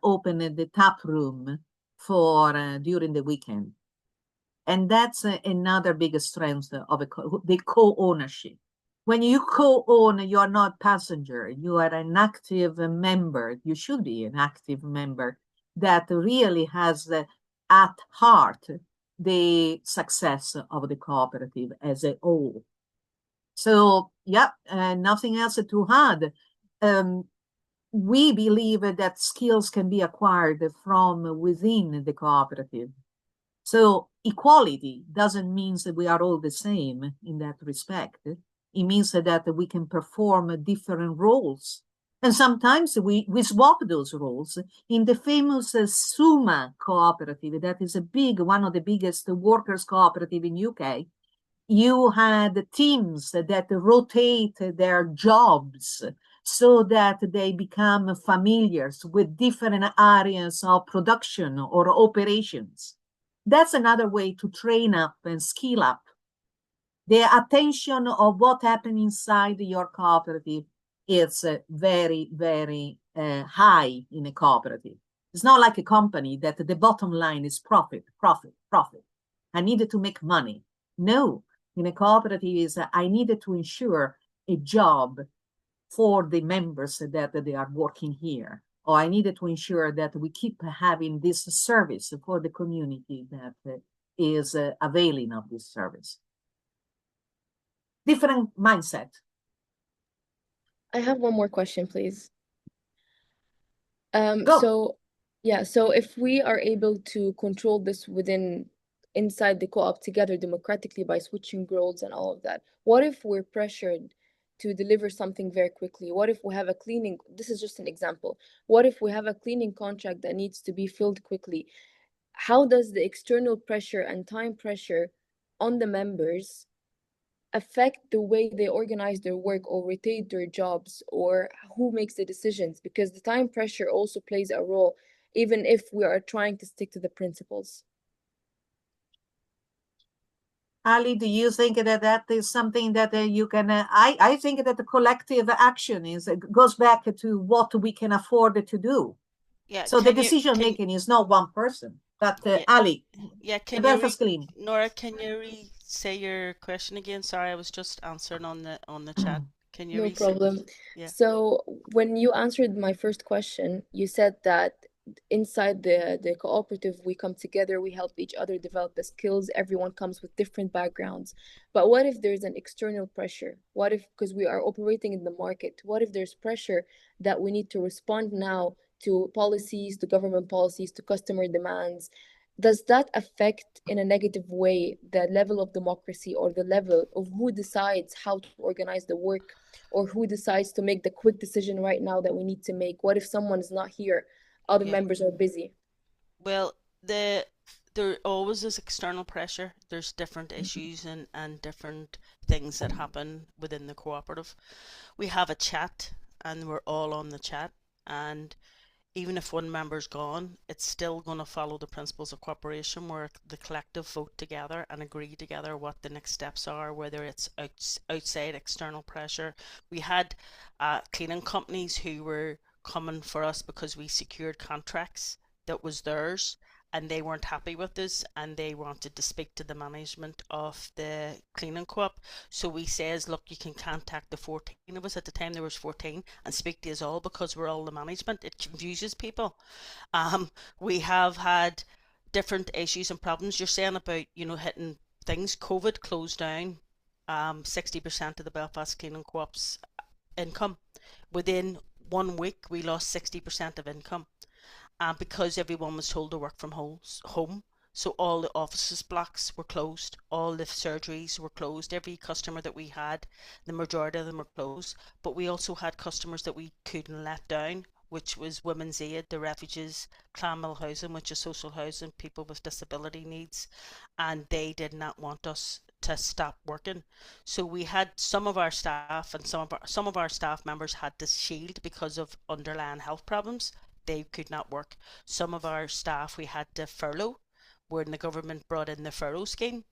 open the tap room for during the weekend. And that's another big strength of the co-ownership. When you co-own, you're not passenger. You are an active member. You should be an active member that really has at heart the success of the cooperative as a whole. So, yeah, nothing else to add. We believe that skills can be acquired from within the cooperative. So equality doesn't mean that we are all the same in that respect. It means that we can perform different roles. And sometimes we swap those roles. In the famous Suma cooperative, that is one of the biggest workers' cooperative in UK, you had teams that rotate their jobs so that they become familiar with different areas of production or operations. That's another way to train up and skill up. The attention of what happens inside your cooperative is very, very high in a cooperative. It's not like a company that the bottom line is profit, profit, profit. I needed to make money. No, in a cooperative is I needed to ensure a job for the members that they are working here. Or I needed to ensure that we keep having this service for the community that is availing of this service. Different mindset. I have one more question, please. Go. So if we are able to control this inside the co-op together democratically by switching roles and all of that, what if we're pressured to deliver something very quickly? What if we have this is just an example. What if we have a cleaning contract that needs to be filled quickly? How does the external pressure and time pressure on the members affect the way they organize their work or rotate their jobs, or who makes the decisions? Because the time pressure also plays a role, even if we are trying to stick to the principles. Ali, do you think that is something that you can? I think that the collective action goes back to what we can afford to do. Yeah. So the decision making is not one person, but Yeah. Ali. Yeah. Nora, can you say your question again? Sorry, I was just answering on the chat. Can you No problem. Yeah. So when you answered my first question, you said that inside the cooperative, we come together, we help each other develop the skills. Everyone comes with different backgrounds. But what if there's an external pressure? What if, because we are operating in the market, what if there's pressure that we need to respond now to policies, to government policies, to customer demands? Does that affect in a negative way the level of democracy, or the level of who decides how to organize the work, or who decides to make the quick decision right now that we need to make? What if someone is not here? Other Yeah. members are busy. Well, there always is external pressure. There's different issues and different things that happen within the cooperative. We have a chat and we're all on the chat, and even if one member's gone, it's still going to follow the principles of cooperation, where the collective vote together and agree together what the next steps are, whether it's outside external pressure. We had cleaning companies who were coming for us because we secured contracts that was theirs, and they weren't happy with us, and they wanted to speak to the management of the cleaning co-op. So we says, look, you can contact the 14 of us. At the time there was 14, and speak to us all, because we're all the management. It confuses people. We have had different issues and problems. You're saying about, hitting things. COVID closed down 60% of the Belfast cleaning co-op's income. Within 1 week we lost 60% of income, because everyone was told to work from home. So all the offices blocks were closed, all the surgeries were closed, every customer that we had, the majority of them were closed. But we also had customers that we couldn't let down, which was Women's Aid, the refuges, Clonmel Housing, which is social housing, people with disability needs, and they did not want us to stop working. So we had some of our staff, and some of our staff members had to shield because of underlying health problems. They could not work. Some of our staff we had to furlough, when the government brought in the furlough scheme.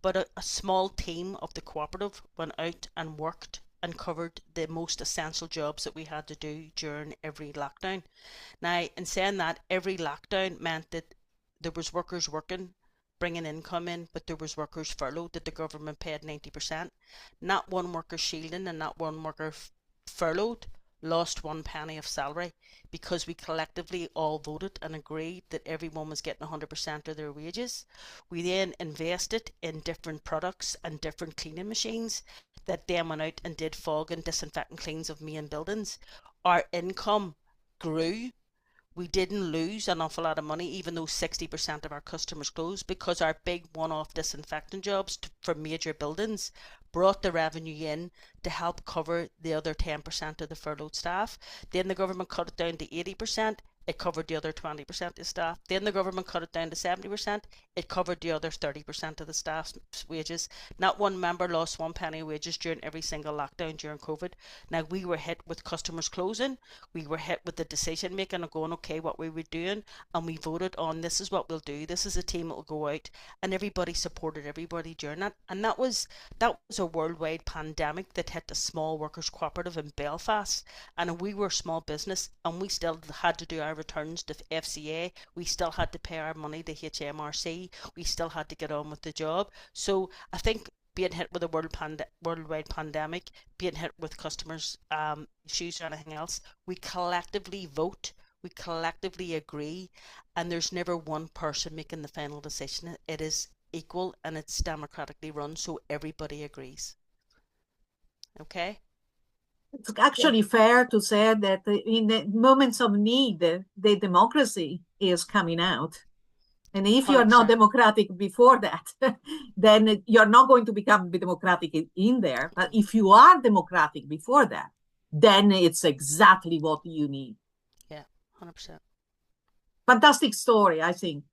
But a small team of the cooperative went out and worked and covered the most essential jobs that we had to do during every lockdown. Now, in saying that, every lockdown meant that there was workers working, bringing income in, but there was workers furloughed that the government paid 90%. Not one worker shielding and not one worker furloughed lost one penny of salary, because we collectively all voted and agreed that everyone was getting 100% of their wages. We then invested in different products and different cleaning machines that then went out and did fog and disinfectant cleans of main buildings. Our income grew. We didn't lose an awful lot of money, even though 60% of our customers closed, because our big one-off disinfectant jobs for major buildings brought the revenue in to help cover the other 10% of the furloughed staff. Then the government cut it down to 80%. It covered the other 20% of staff. Then the government cut it down to 70%. It covered the other 30% of the staff's wages. Not one member lost one penny of wages during every single lockdown during COVID. Now, we were hit with customers closing. We were hit with the decision making and going, okay, what we were doing. And we voted on, this is what we'll do. This is a team that will go out. And everybody supported everybody during that. And that was a worldwide pandemic that hit a small workers cooperative in Belfast. And we were a small business, and we still had to do our returns to FCA. We still had to pay our money to HMRC. We still had to get on with the job. So I think being hit with a worldwide pandemic, being hit with customers' issues or anything else, we collectively vote, we collectively agree, and there's never one person making the final decision. It is equal and it's democratically run, so everybody agrees. Okay? It's actually fair to say that in the moments of need, the democracy is coming out. And if you're not 100%. democratic before that, then you're not going to become democratic in there. But if you are democratic before that, then it's exactly what you need. Yeah, 100%. Fantastic story, I think.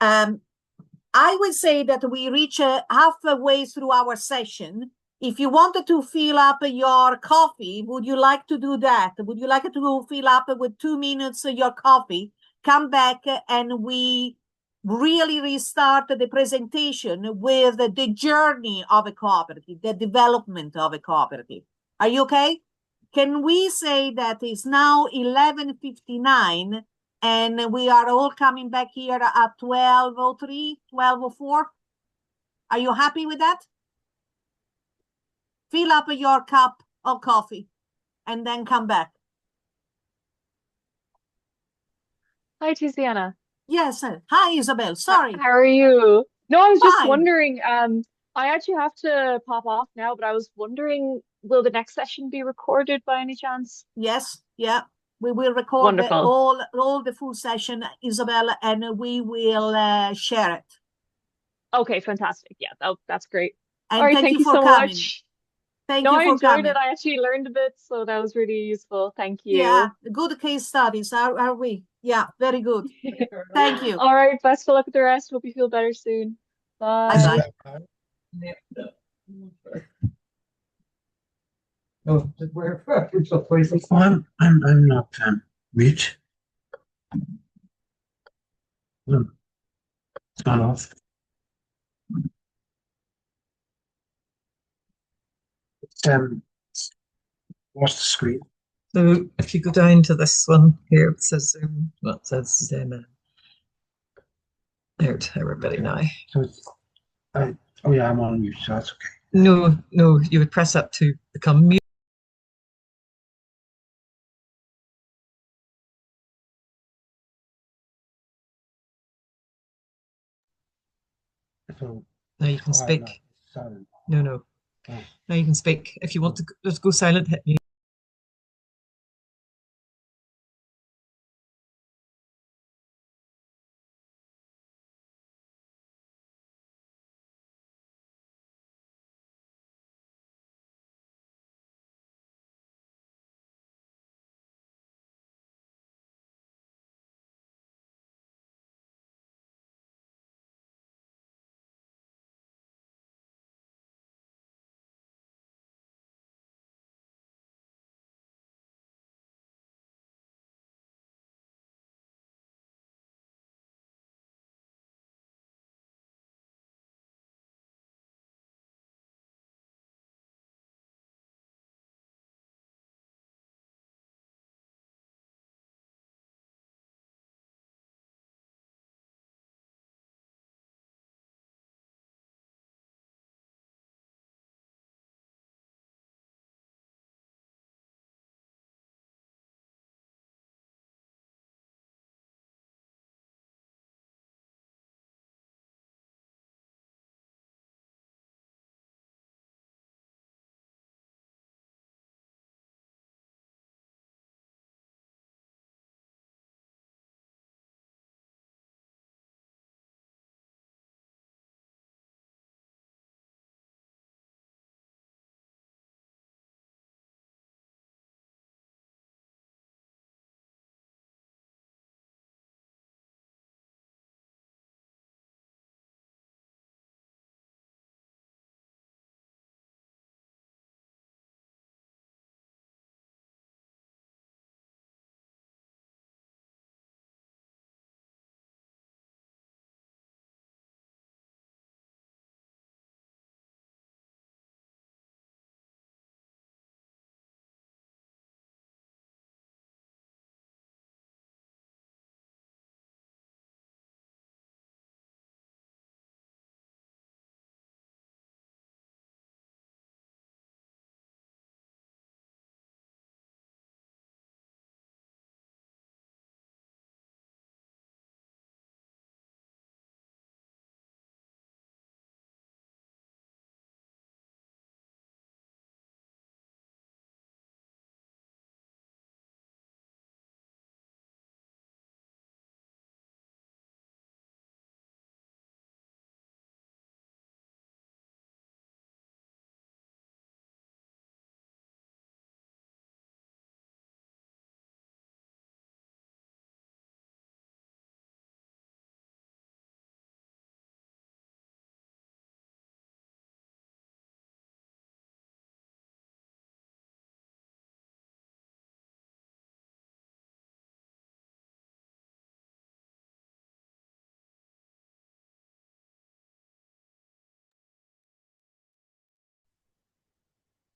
I would say that we reach halfway through our session. If you wanted to fill up your coffee, would you like to do that? Would you like to fill up with 2 minutes your coffee? Come back and we really restart the presentation with the journey of a cooperative, the development of a cooperative. Are you okay? Can we say that it's now 11:59 and we are all coming back here at 12:03, 12:04? Are you happy with that? Fill up your cup of coffee and then come back. Hi, Tiziana. Yes. Hi, Isabel. Sorry. How are you? No, I was just Fine. wondering, I actually have to pop off now, but I was wondering, will the next session be recorded by any chance? Yes. Yeah. We will record Wonderful. all the full session, Isabel, and we will share it. Okay, fantastic. Yeah, that's great. All And right, thank thank you you for so coming. much. Thank No, you I for enjoyed it. coming. I actually learned a bit, so that was really useful. Thank Yeah, you. good case studies, are we? Yeah, very good. Thank you. All right, best of luck with the rest. Hope you feel better soon. Bye-bye. Bye. Oh, where? I'm not mute. No, it's not off. It's, watch the screen. So if you go down to this one here, it says Zoom. Well, it says there to everybody now. So it's, oh yeah, I'm on mute, so that's okay. No, no, you would press up to become mute. So Now you can quiet now. speak. It's silent. No, no. Oh. Now you can speak. If you want to just go silent, hit mute.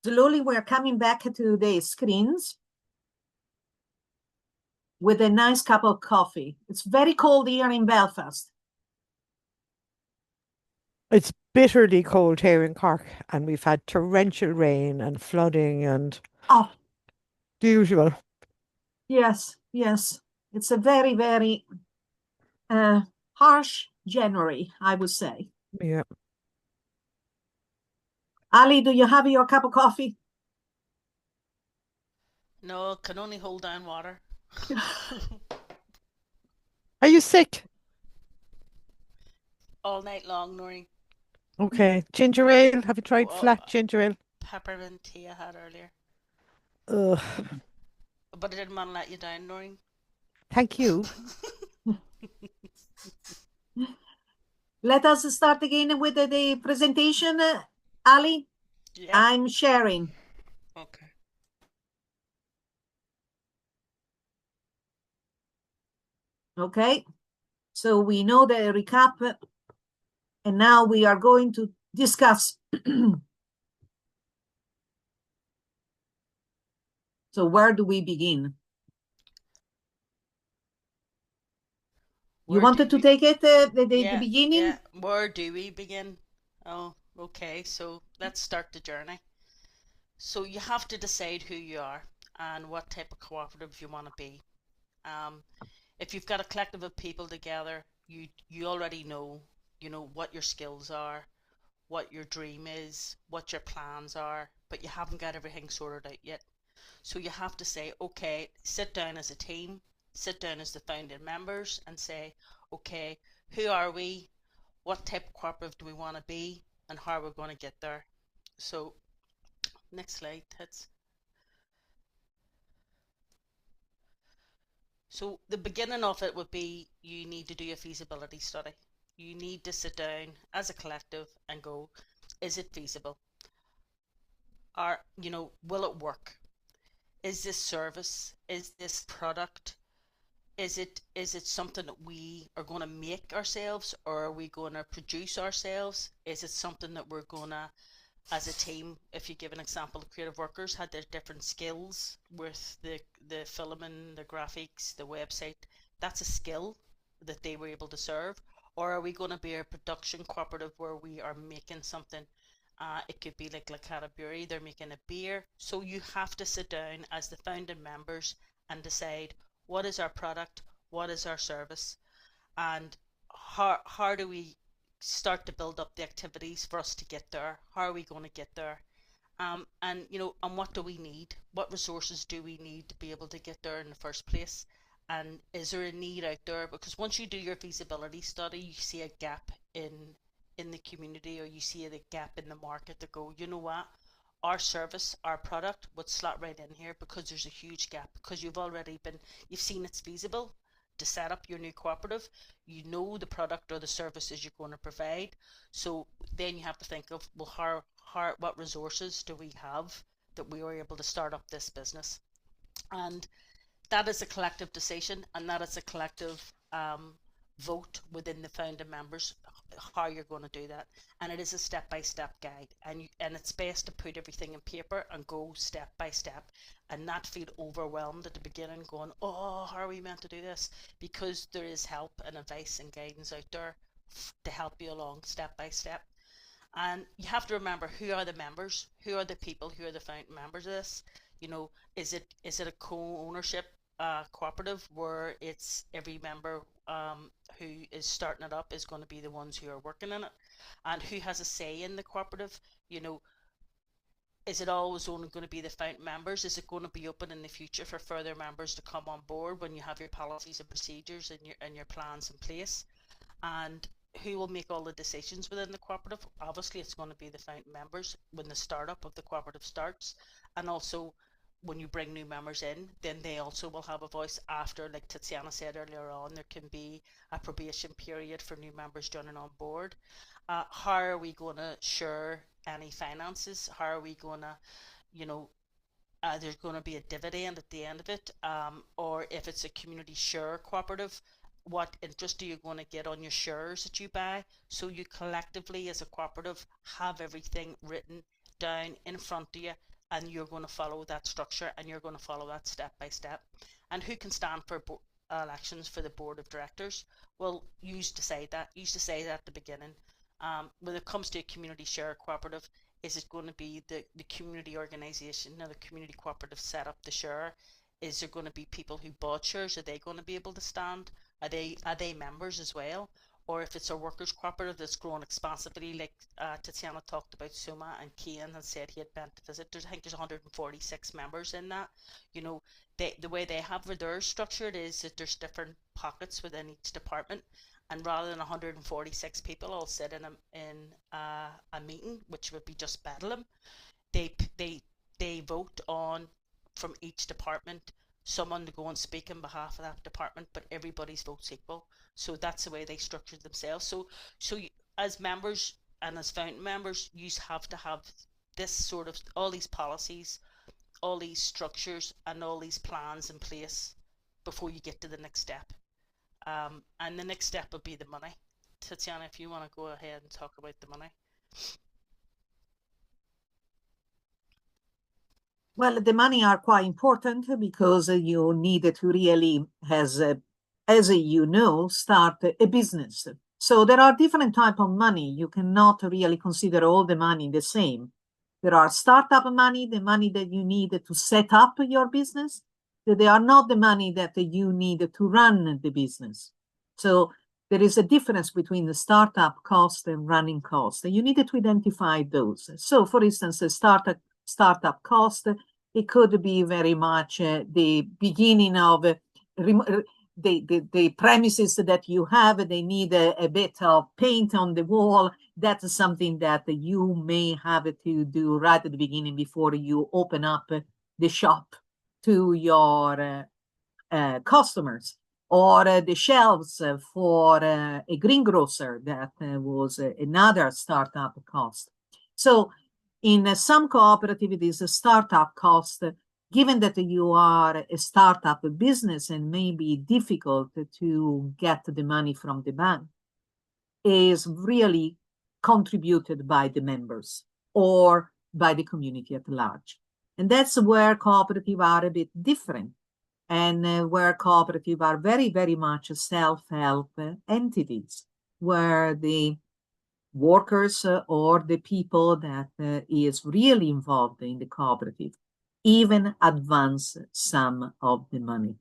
Slowly, we're coming back to the screens with a nice cup of coffee. It's very cold here in Belfast. It's bitterly cold here in Cork, and we've had torrential rain and flooding and Oh, the usual. yes, yes. It's a very, very harsh January, I would say. Yeah. Ali, do you have your cup of coffee? No, can only hold down water. Are you sick? All night long, Noreen. Okay. Ginger ale. Have you tried Oh, flat ginger ale? peppermint tea I had earlier. Ugh. But I didn't want to let you down, Noreen. Thank you. Let us start again with the presentation. Ali, Yeah. I'm sharing. Okay. Okay, so we know the recap, and now we are going to discuss. So where do we begin? You wanted to take it the beginning? Yeah. Where do we begin? Oh, okay. So let's start the journey. So you have to decide who you are and what type of cooperative you want to be. If you've got a collective of people together, you already know, what your skills are, what your dream is, what your plans are, but you haven't got everything sorted out yet. So you have to say, okay, sit down as a team, sit down as the founding members and say, okay, who are we? What type of cooperative do we want to be? And how are we going to get there? So next slide, Tits. So the beginning of it would be you need to do a feasibility study. You need to sit down as a collective and go, is it feasible? Or, will it work? Is this service? Is this product? Is it something that we are going to make ourselves, or are we going to produce ourselves? Is it something that we're going to, as a team, if you give an example, the creative workers had their different skills with the filming, the graphics, the website. That's a skill that they were able to serve. Or are we going to be a production cooperative where we are making something? It could be like Canterbury, they're making a beer. So you have to sit down as the founding members and decide what is our product, what is our service, and how do we start to build up the activities for us to get there? How are we going to get there? And what do we need? What resources do we need to be able to get there in the first place? And is there a need out there? Because once you do your feasibility study, you see a gap in the community, or you see the gap in the market to go, you know what? Our service, our product would slot right in here because there's a huge gap, because you've seen it's feasible to set up your new cooperative, you know the product or the services you're going to provide. So then you have to think of, well, what resources do we have that we were able to start up this business? And that is a collective decision, and that is a collective vote within the founding members how you're going to do that. And it is a step-by-step guide, and it's best to put everything in paper and go step by step and not feel overwhelmed at the beginning going, oh, how are we meant to do this? Because there is help and advice and guidance out there to help you along step by step. And you have to remember, who are the members, who are the people, who are the founding members of this. Is it a co-ownership cooperative where it's every member who is starting it up is going to be the ones who are working in it, and who has a say in the cooperative? Is it always only going to be the founding members? Is it going to be open in the future for further members to come on board when you have your policies and procedures and your plans in place? And who will make all the decisions within the cooperative? Obviously, it's going to be the founding members when the startup of the cooperative starts, and also when you bring new members in, then they also will have a voice after, like Tiziana said earlier on, there can be a probation period for new members joining on board. How are we going to share any finances? How are we going to, you know, there's going to be a dividend at the end of it, or if it's a community share cooperative, what interest are you going to get on your shares that you buy? So you collectively as a cooperative have everything written down in front of you, and you're going to follow that structure, and you're going to follow that step by step. And who can stand for elections for the board of directors? Well, you used to say that at the beginning. When it comes to a community share cooperative, is it going to be the community organisation or the community cooperative set up the share? is there going to be people who bought shares? Are they going to be able to stand? Are they members as well? Or if it's a workers' cooperative that's grown expansively, like Tatiana talked about Suma, and Kian has said he had been to visit, I think there's 146 members in that. You know, the way they have their structured is that there's different pockets within each department, and rather than 146 people all sit in a meeting, which would be just bedlam, they they they vote on from each department someone to go and speak on behalf of that department, but everybody's vote's equal. So that's the way they structured themselves. So you, as members and as founding members, you have to have this sort of all these policies, all these structures, and all these plans in place before you get to the next step. And the next step would be the money. Tatiana, if you want to go ahead and talk about the money. Well, the money are quite important because you need to really, as you know, start a business. So there are different type of money. You cannot really consider all the money the same. There are startup money, the money that you need to set up your business. They are not the money that you need to run the business. So there is a difference between the startup cost and running cost. You need to identify those. So, for instance, a startup cost, it could be very much the beginning of the premises that you have. They need a bit of paint on the wall. That's something that you may have to do right at the beginning before you open up the shop to your customers, or the shelves for a greengrocer. That was another startup cost. So in some cooperative, it is a startup cost. Given that you are a startup business and may be difficult to get the money from the bank, is really contributed by the members or by the community at large. And that's where cooperatives are a bit different, and where cooperatives are very, very much self-help entities, where the workers or the people that is really involved in the cooperative even advance some of the money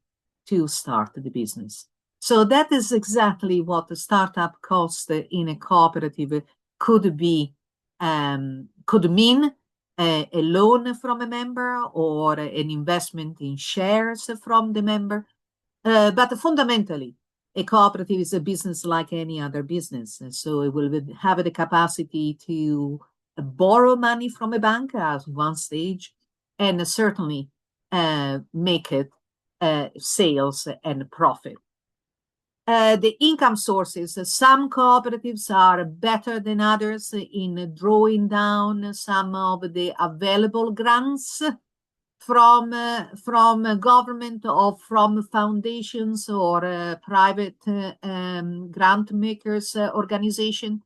to start the business. So that is exactly what the startup cost in a cooperative could be, could mean a loan from a member or an investment in shares from the member. But fundamentally, a cooperative is a business like any other business. And so it will have the capacity to borrow money from a bank at one stage, and certainly make it sales and profit. The income sources, some cooperatives are better than others in drawing down some of the available grants from government or from foundations or private grant makers organization.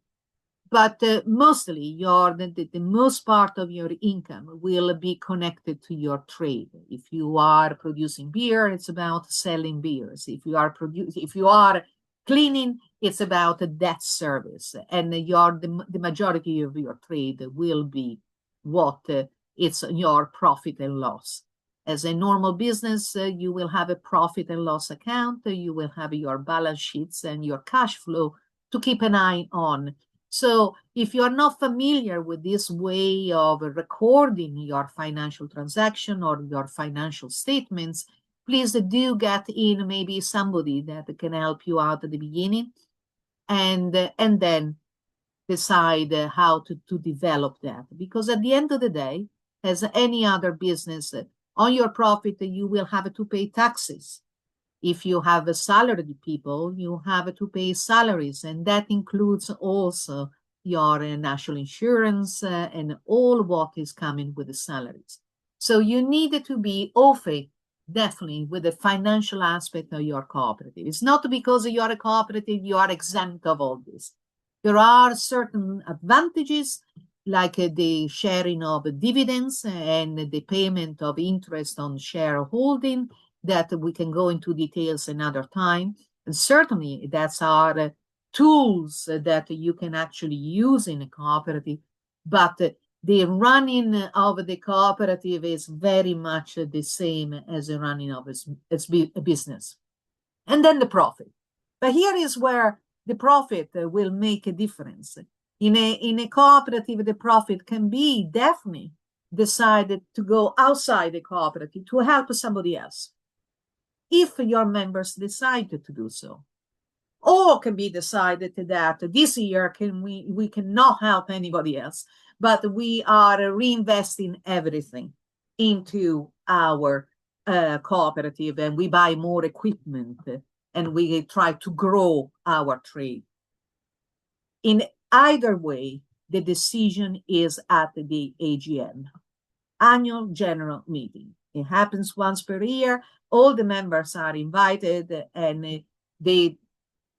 But mostly the most part of your income will be connected to your trade. If you are producing beer, it's about selling beers. If you are cleaning, it's about a debt service. And the majority of your trade will be what it's your profit and loss. As a normal business, you will have a profit and loss account. You will have your balance sheets and your cash flow to keep an eye on. So if you are not familiar with this way of recording your financial transaction or your financial statements, please do get in maybe somebody that can help you out at the beginning, and then decide how to develop that. Because at the end of the day, as any other business, on your profit, you will have to pay taxes. If you have a salaried people, you have to pay salaries, and that includes also your national insurance and all what is coming with the salaries. So you need to be au fait, definitely, with the financial aspect of your cooperative. It's not because you are a cooperative, you are exempt of all this. There are certain advantages, like the sharing of dividends and the payment of interest on shareholding, that we can go into details another time. And certainly that's our tools that you can actually use in a cooperative. But The running of the cooperative is very much the same as the running of a business. And then the profit. But here is where the profit will make a difference. In a cooperative, the profit can be definitely decided to go outside the cooperative to help somebody else, if your members decide to do so. Or can be decided that this year we cannot help anybody else, but we are reinvesting everything into our cooperative, and we buy more equipment, and we try to grow our trade. In either way, the decision is at the AGM, annual general meeting. It happens once per year. All the members are invited, and the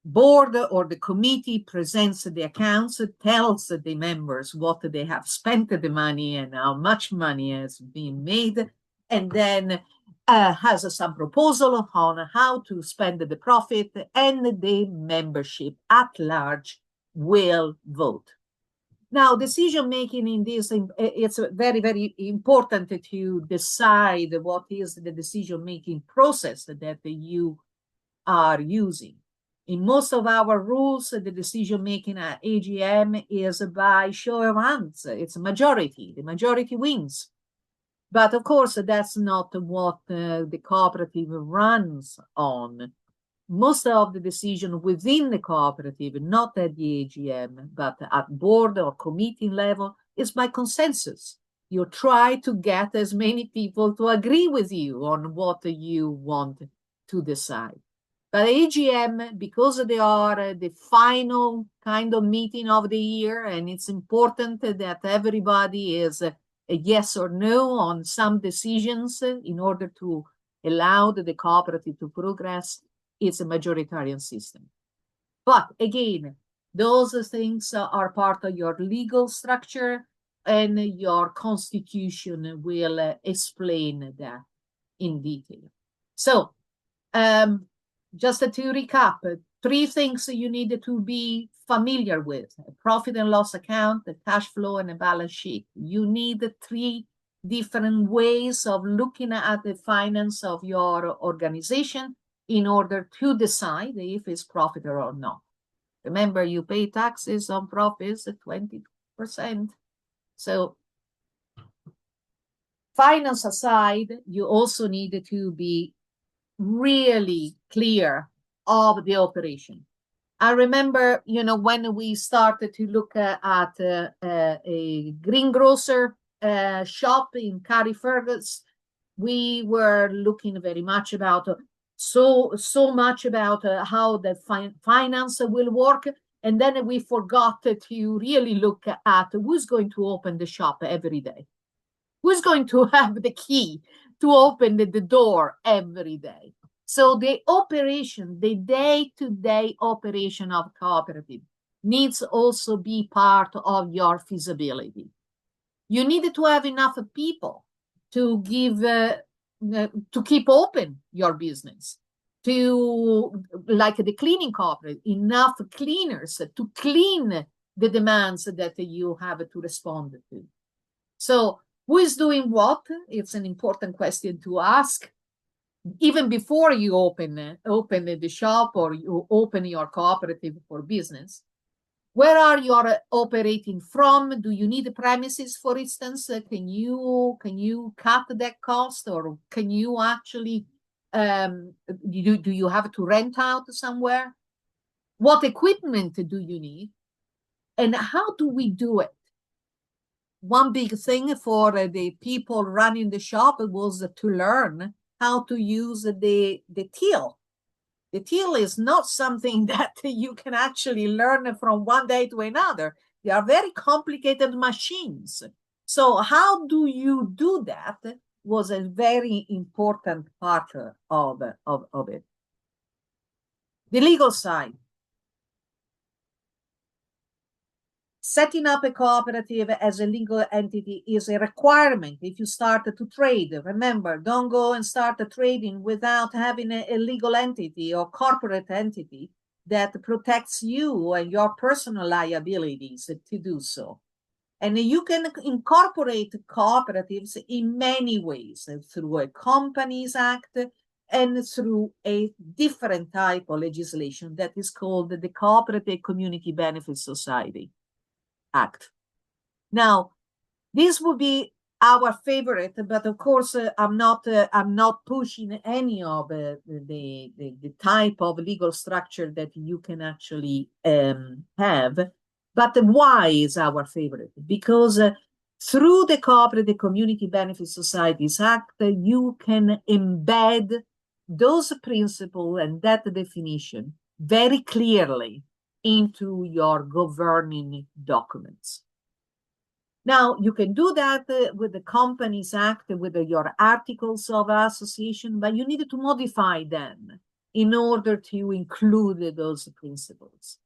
board or the committee presents the accounts, tells the members what they have spent the money and how much money has been made, and then has some proposal on how to spend the profit, and the membership at large will vote. Now, decision making in this, it's very, very important to decide what is the decision making process that you are using. In most of our rules, the decision making at AGM is by show of hands. It's a majority. The majority wins. But of course, that's not what the cooperative runs on. Most of the decision within the cooperative, not at the AGM, but at board or committee level, is by consensus. You try to get as many people to agree with you on what you want to decide. But AGM, because they are the final kind of meeting of the year, and it's important that everybody is a yes or no on some decisions in order to allow the cooperative to progress, it's a majoritarian system. But again, those things are part of your legal structure, and your constitution will explain that in detail. So, just to recap, 3 things you need to be familiar with: a profit and loss account, the cash flow, and a balance sheet. You need 3 different ways of looking at the finance of your organization in order to decide if it's profitable or not. Remember, you pay taxes on profits at 20%. So, finance aside, you also need to be really clear of the operation. I remember, when we started to look at a greengrocer shop in Carrickfergus, we were looking very much about so much about how the finance will work, and then we forgot to really look at who's going to open the shop every day, who's going to have the key to open the door every day. So the operation, the day-to-day operation of cooperative needs also be part of your feasibility. You need to have enough people to give, to keep open your business, to, like the cleaning cooperative, enough cleaners to clean the demands that you have to respond to. So who is doing what? It's an important question to ask. Even before you open the shop or you open your cooperative for business, where are you operating from? Do you need premises, for instance? Can you cut that cost, or can you actually do you have to rent out somewhere? What equipment do you need, and how do we do it? One big thing for the people running the shop was to learn how to use the till. The till is not something that you can actually learn from one day to another. They are very complicated machines. So how do you do that was a very important part of it. The legal side. Setting up a cooperative as a legal entity is a requirement if you start to trade. Remember, don't go and start trading without having a legal entity or corporate entity that protects you and your personal liabilities to do so. And you can incorporate cooperatives in many ways, through a Companies Act and through a different type of legislation that is called the Cooperative Community Benefit Society Act. Now, this would be our favorite, but of course, I'm not pushing any of the type of legal structure that you can actually have. But why is our favorite? Because through the Cooperative Community Benefit Societies Act, you can embed those principles and that definition very clearly into your governing documents. Now, you can do that with the Companies Act, with your articles of association, but you need to modify them in order to include those principles.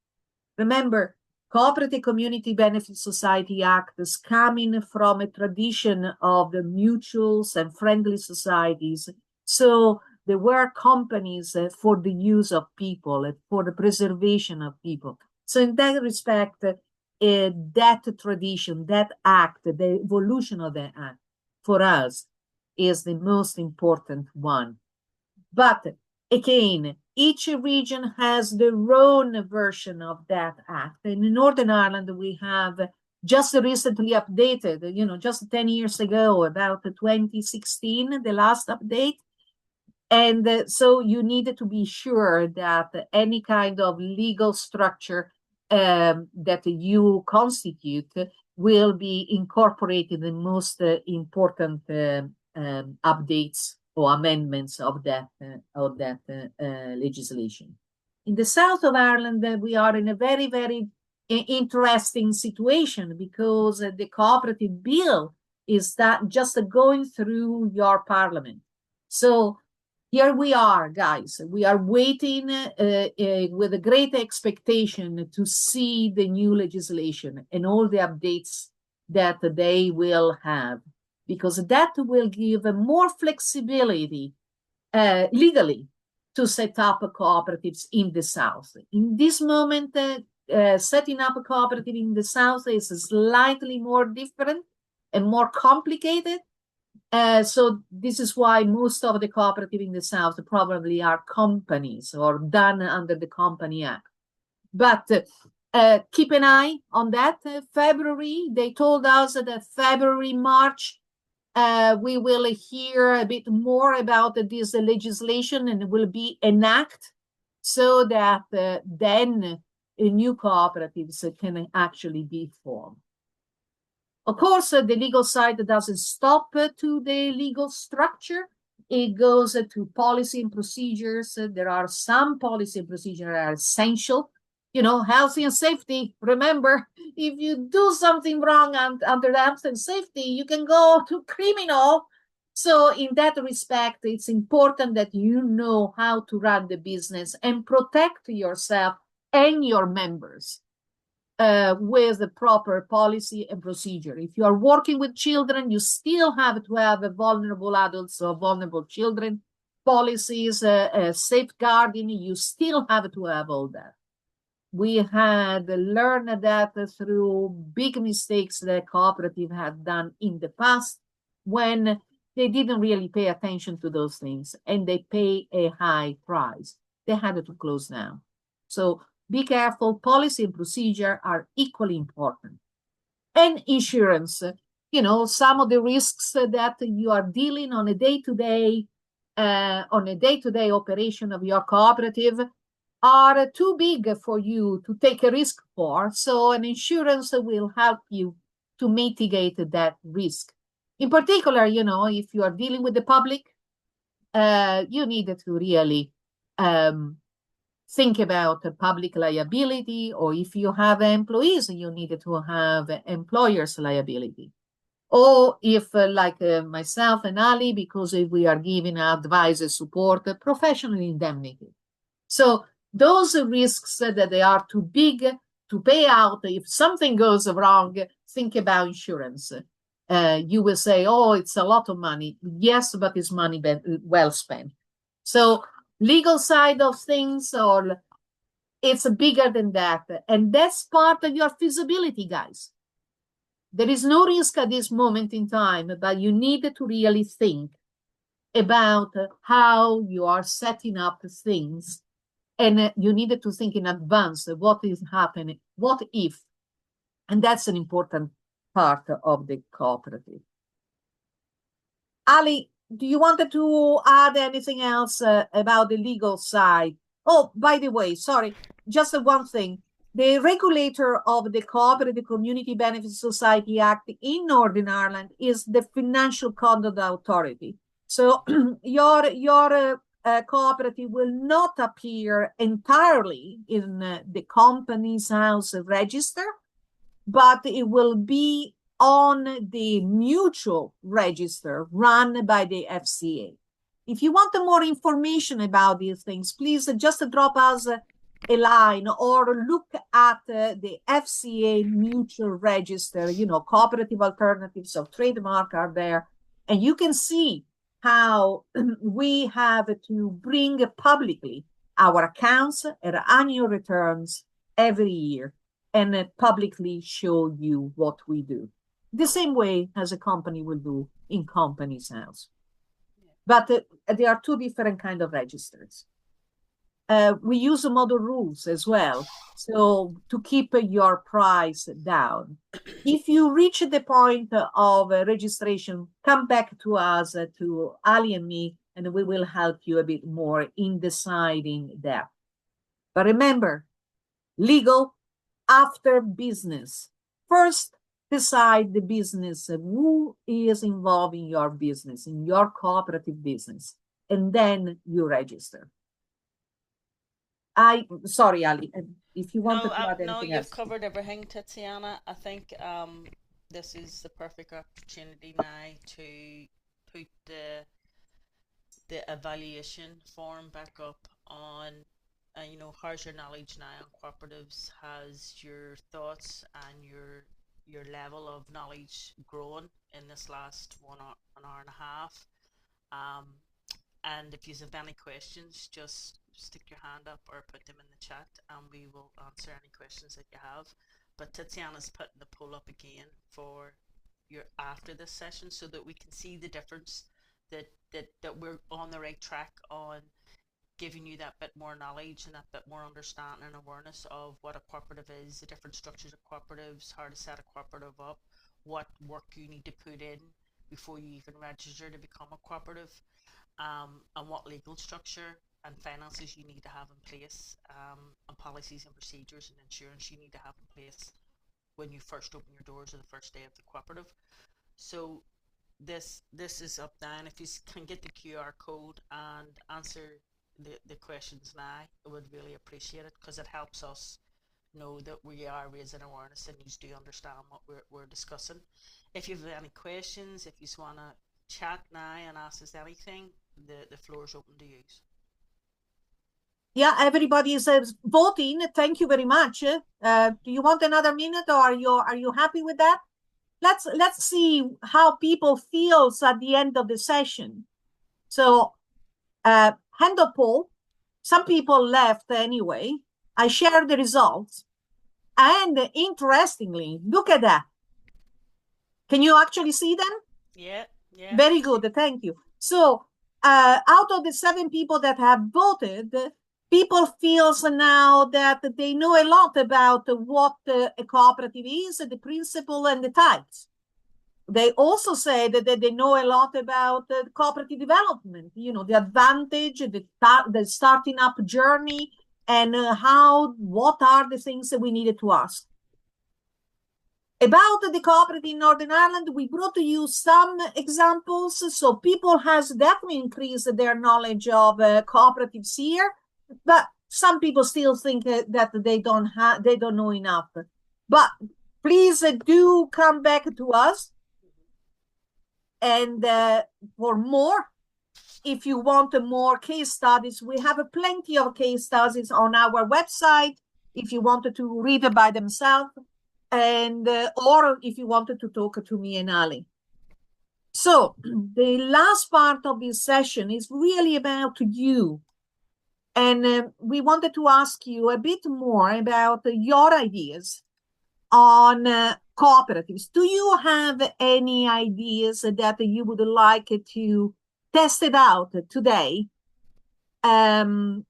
Remember, Cooperative Community Benefit Society Act is coming from a tradition of the mutuals and friendly societies. So there were companies for the use of people, for the preservation of people. So in that respect, that tradition, that act, the evolution of that act for us is the most important one. But again, each region has their own version of that act. And in Northern Ireland, we have just recently updated, just 10 years ago, about 2016, the last update. And so you needed to be sure that any kind of legal structure that you constitute will be incorporated in most important updates or amendments of that legislation. In the south of Ireland, we are in a very, very interesting situation because the cooperative bill is that just going through your parliament. So here we are, guys. We are waiting with a great expectation to see the new legislation and all the updates that they will have, because that will give more flexibility legally to set up cooperatives in the South. In this moment, setting up a cooperative in the South is slightly more different and more complicated. So this is why most of the cooperative in the South probably are companies or done under the Company Act. But keep an eye on that. February, they told us that February, March, we will hear a bit more about this legislation, and it will be an act so that then new cooperatives can actually be formed. Of course, the legal side doesn't stop to the legal structure. It goes to policy and procedures. There are some policy and procedures that are essential. Health and safety. Remember, if you do something wrong under health and safety, you can go to criminal. So in that respect, it's important that you know how to run the business and protect yourself and your members. With the proper policy and procedure. If you are working with children, you still have to have vulnerable adults or vulnerable children policies, safeguarding. You still have to have all that. We had learned that through big mistakes that cooperative had done in the past when they didn't really pay attention to those things and they pay a high price. They had to close down. So be careful. Policy and procedure are equally important. And insurance, some of the risks that you are dealing on a day-to-day operation of your cooperative are too big for you to take a risk for. So an insurance will help you to mitigate that risk. In particular, if you are dealing with the public, you need to really think about public liability, or if you have employees, you need to have employer's liability. Or if, like myself and Ali, because if we are giving advice and support, professional indemnity. So those risks that they are too big to pay out, if something goes wrong, think about insurance. You will say, oh, it's a lot of money. Yes, but it's money well spent. So legal side of things, or it's bigger than that. And that's part of your feasibility, guys. There is no risk at this moment in time, but you need to really think about how you are setting up things. And you need to think in advance what is happening, what if. And that's an important part of the cooperative. Ali, do you want to add anything else about the legal side? Oh, by the way, sorry, just one thing. The regulator of the Cooperative Community Benefit Society Act in Northern Ireland is the Financial Conduct Authority. So your cooperative will not appear entirely in the Companies House register, but it will be on the mutual register run by the FCA. If you want more information about these things, please just drop us a line or look at the FCA mutual register. You know, cooperative alternatives of trademark are there, and you can see how we have to bring publicly our accounts and annual returns every year and publicly show you what we do. The same way as a company will do in Companies House. But there are two different kind of registers. We use model rules as well, so to keep your price down. If you reach the point of registration, come back to us, to Ali and me, and we will help you a bit more in deciding that. But remember, legal after business. First, decide the business, who is involved in your business, in your cooperative business, and then you register. Sorry, Ali, if you want to add anything no, you've else. covered everything, Tiziana. I think this is the perfect opportunity now to put the evaluation form back up on, you know, how's your knowledge now on cooperatives? Has your thoughts and your level of knowledge grown in this last an hour and a half? And if you have any questions, just stick your hand up or put them in the chat and we will answer any questions that you have. But Tiziana's putting the poll up again for your after this session so that we can see the difference, that we're on the right track on giving you that bit more knowledge and that bit more understanding and awareness of what a cooperative is, the different structures of cooperatives, how to set a cooperative up, what work you need to put in before you even register to become a cooperative, and what legal structure and finances you need to have in place, and policies and procedures and insurance you need to have in place when you first open your doors or the first day of the cooperative. So this is up now, and if you can get the QR code and answer the questions now, I would really appreciate it, because it helps us know that we are raising awareness and you do understand what we're discussing. If you have any questions, if you just want to chat now and ask us anything, the floor is open to you. Yeah, everybody is voting. Thank you very much. Do you want another minute, or are you happy with that? Let's see how people feels at the end of the session. So, hand up poll. Some people left anyway. I shared the results, and interestingly, look at that. Can you actually see them? Yeah. Very good. Thank you. So, out of the 7 people that have voted, people feels now that they know a lot about what a cooperative is, the principle and the types. They also say that they know a lot about cooperative development, you know, the advantage, the starting up journey, and what are the things that we needed to ask. About the cooperative in Northern Ireland, we brought to you some examples. So people has definitely increased their knowledge of cooperatives here, but some people still think that they don't know enough. But please do come back to us, and for more, if you want more case studies, we have plenty of case studies on our website if you wanted to read it by themselves, and or if you wanted to talk to me and Ali. So the last part of this session is really about you, and we wanted to ask you a bit more about your ideas on cooperatives. Do you have any ideas that you would like to test it out today and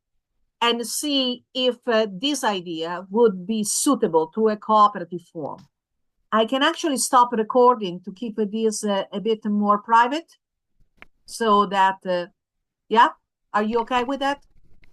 see if this idea would be suitable to a cooperative form? I can actually stop recording to keep this a bit more private so that, yeah, are you okay with that?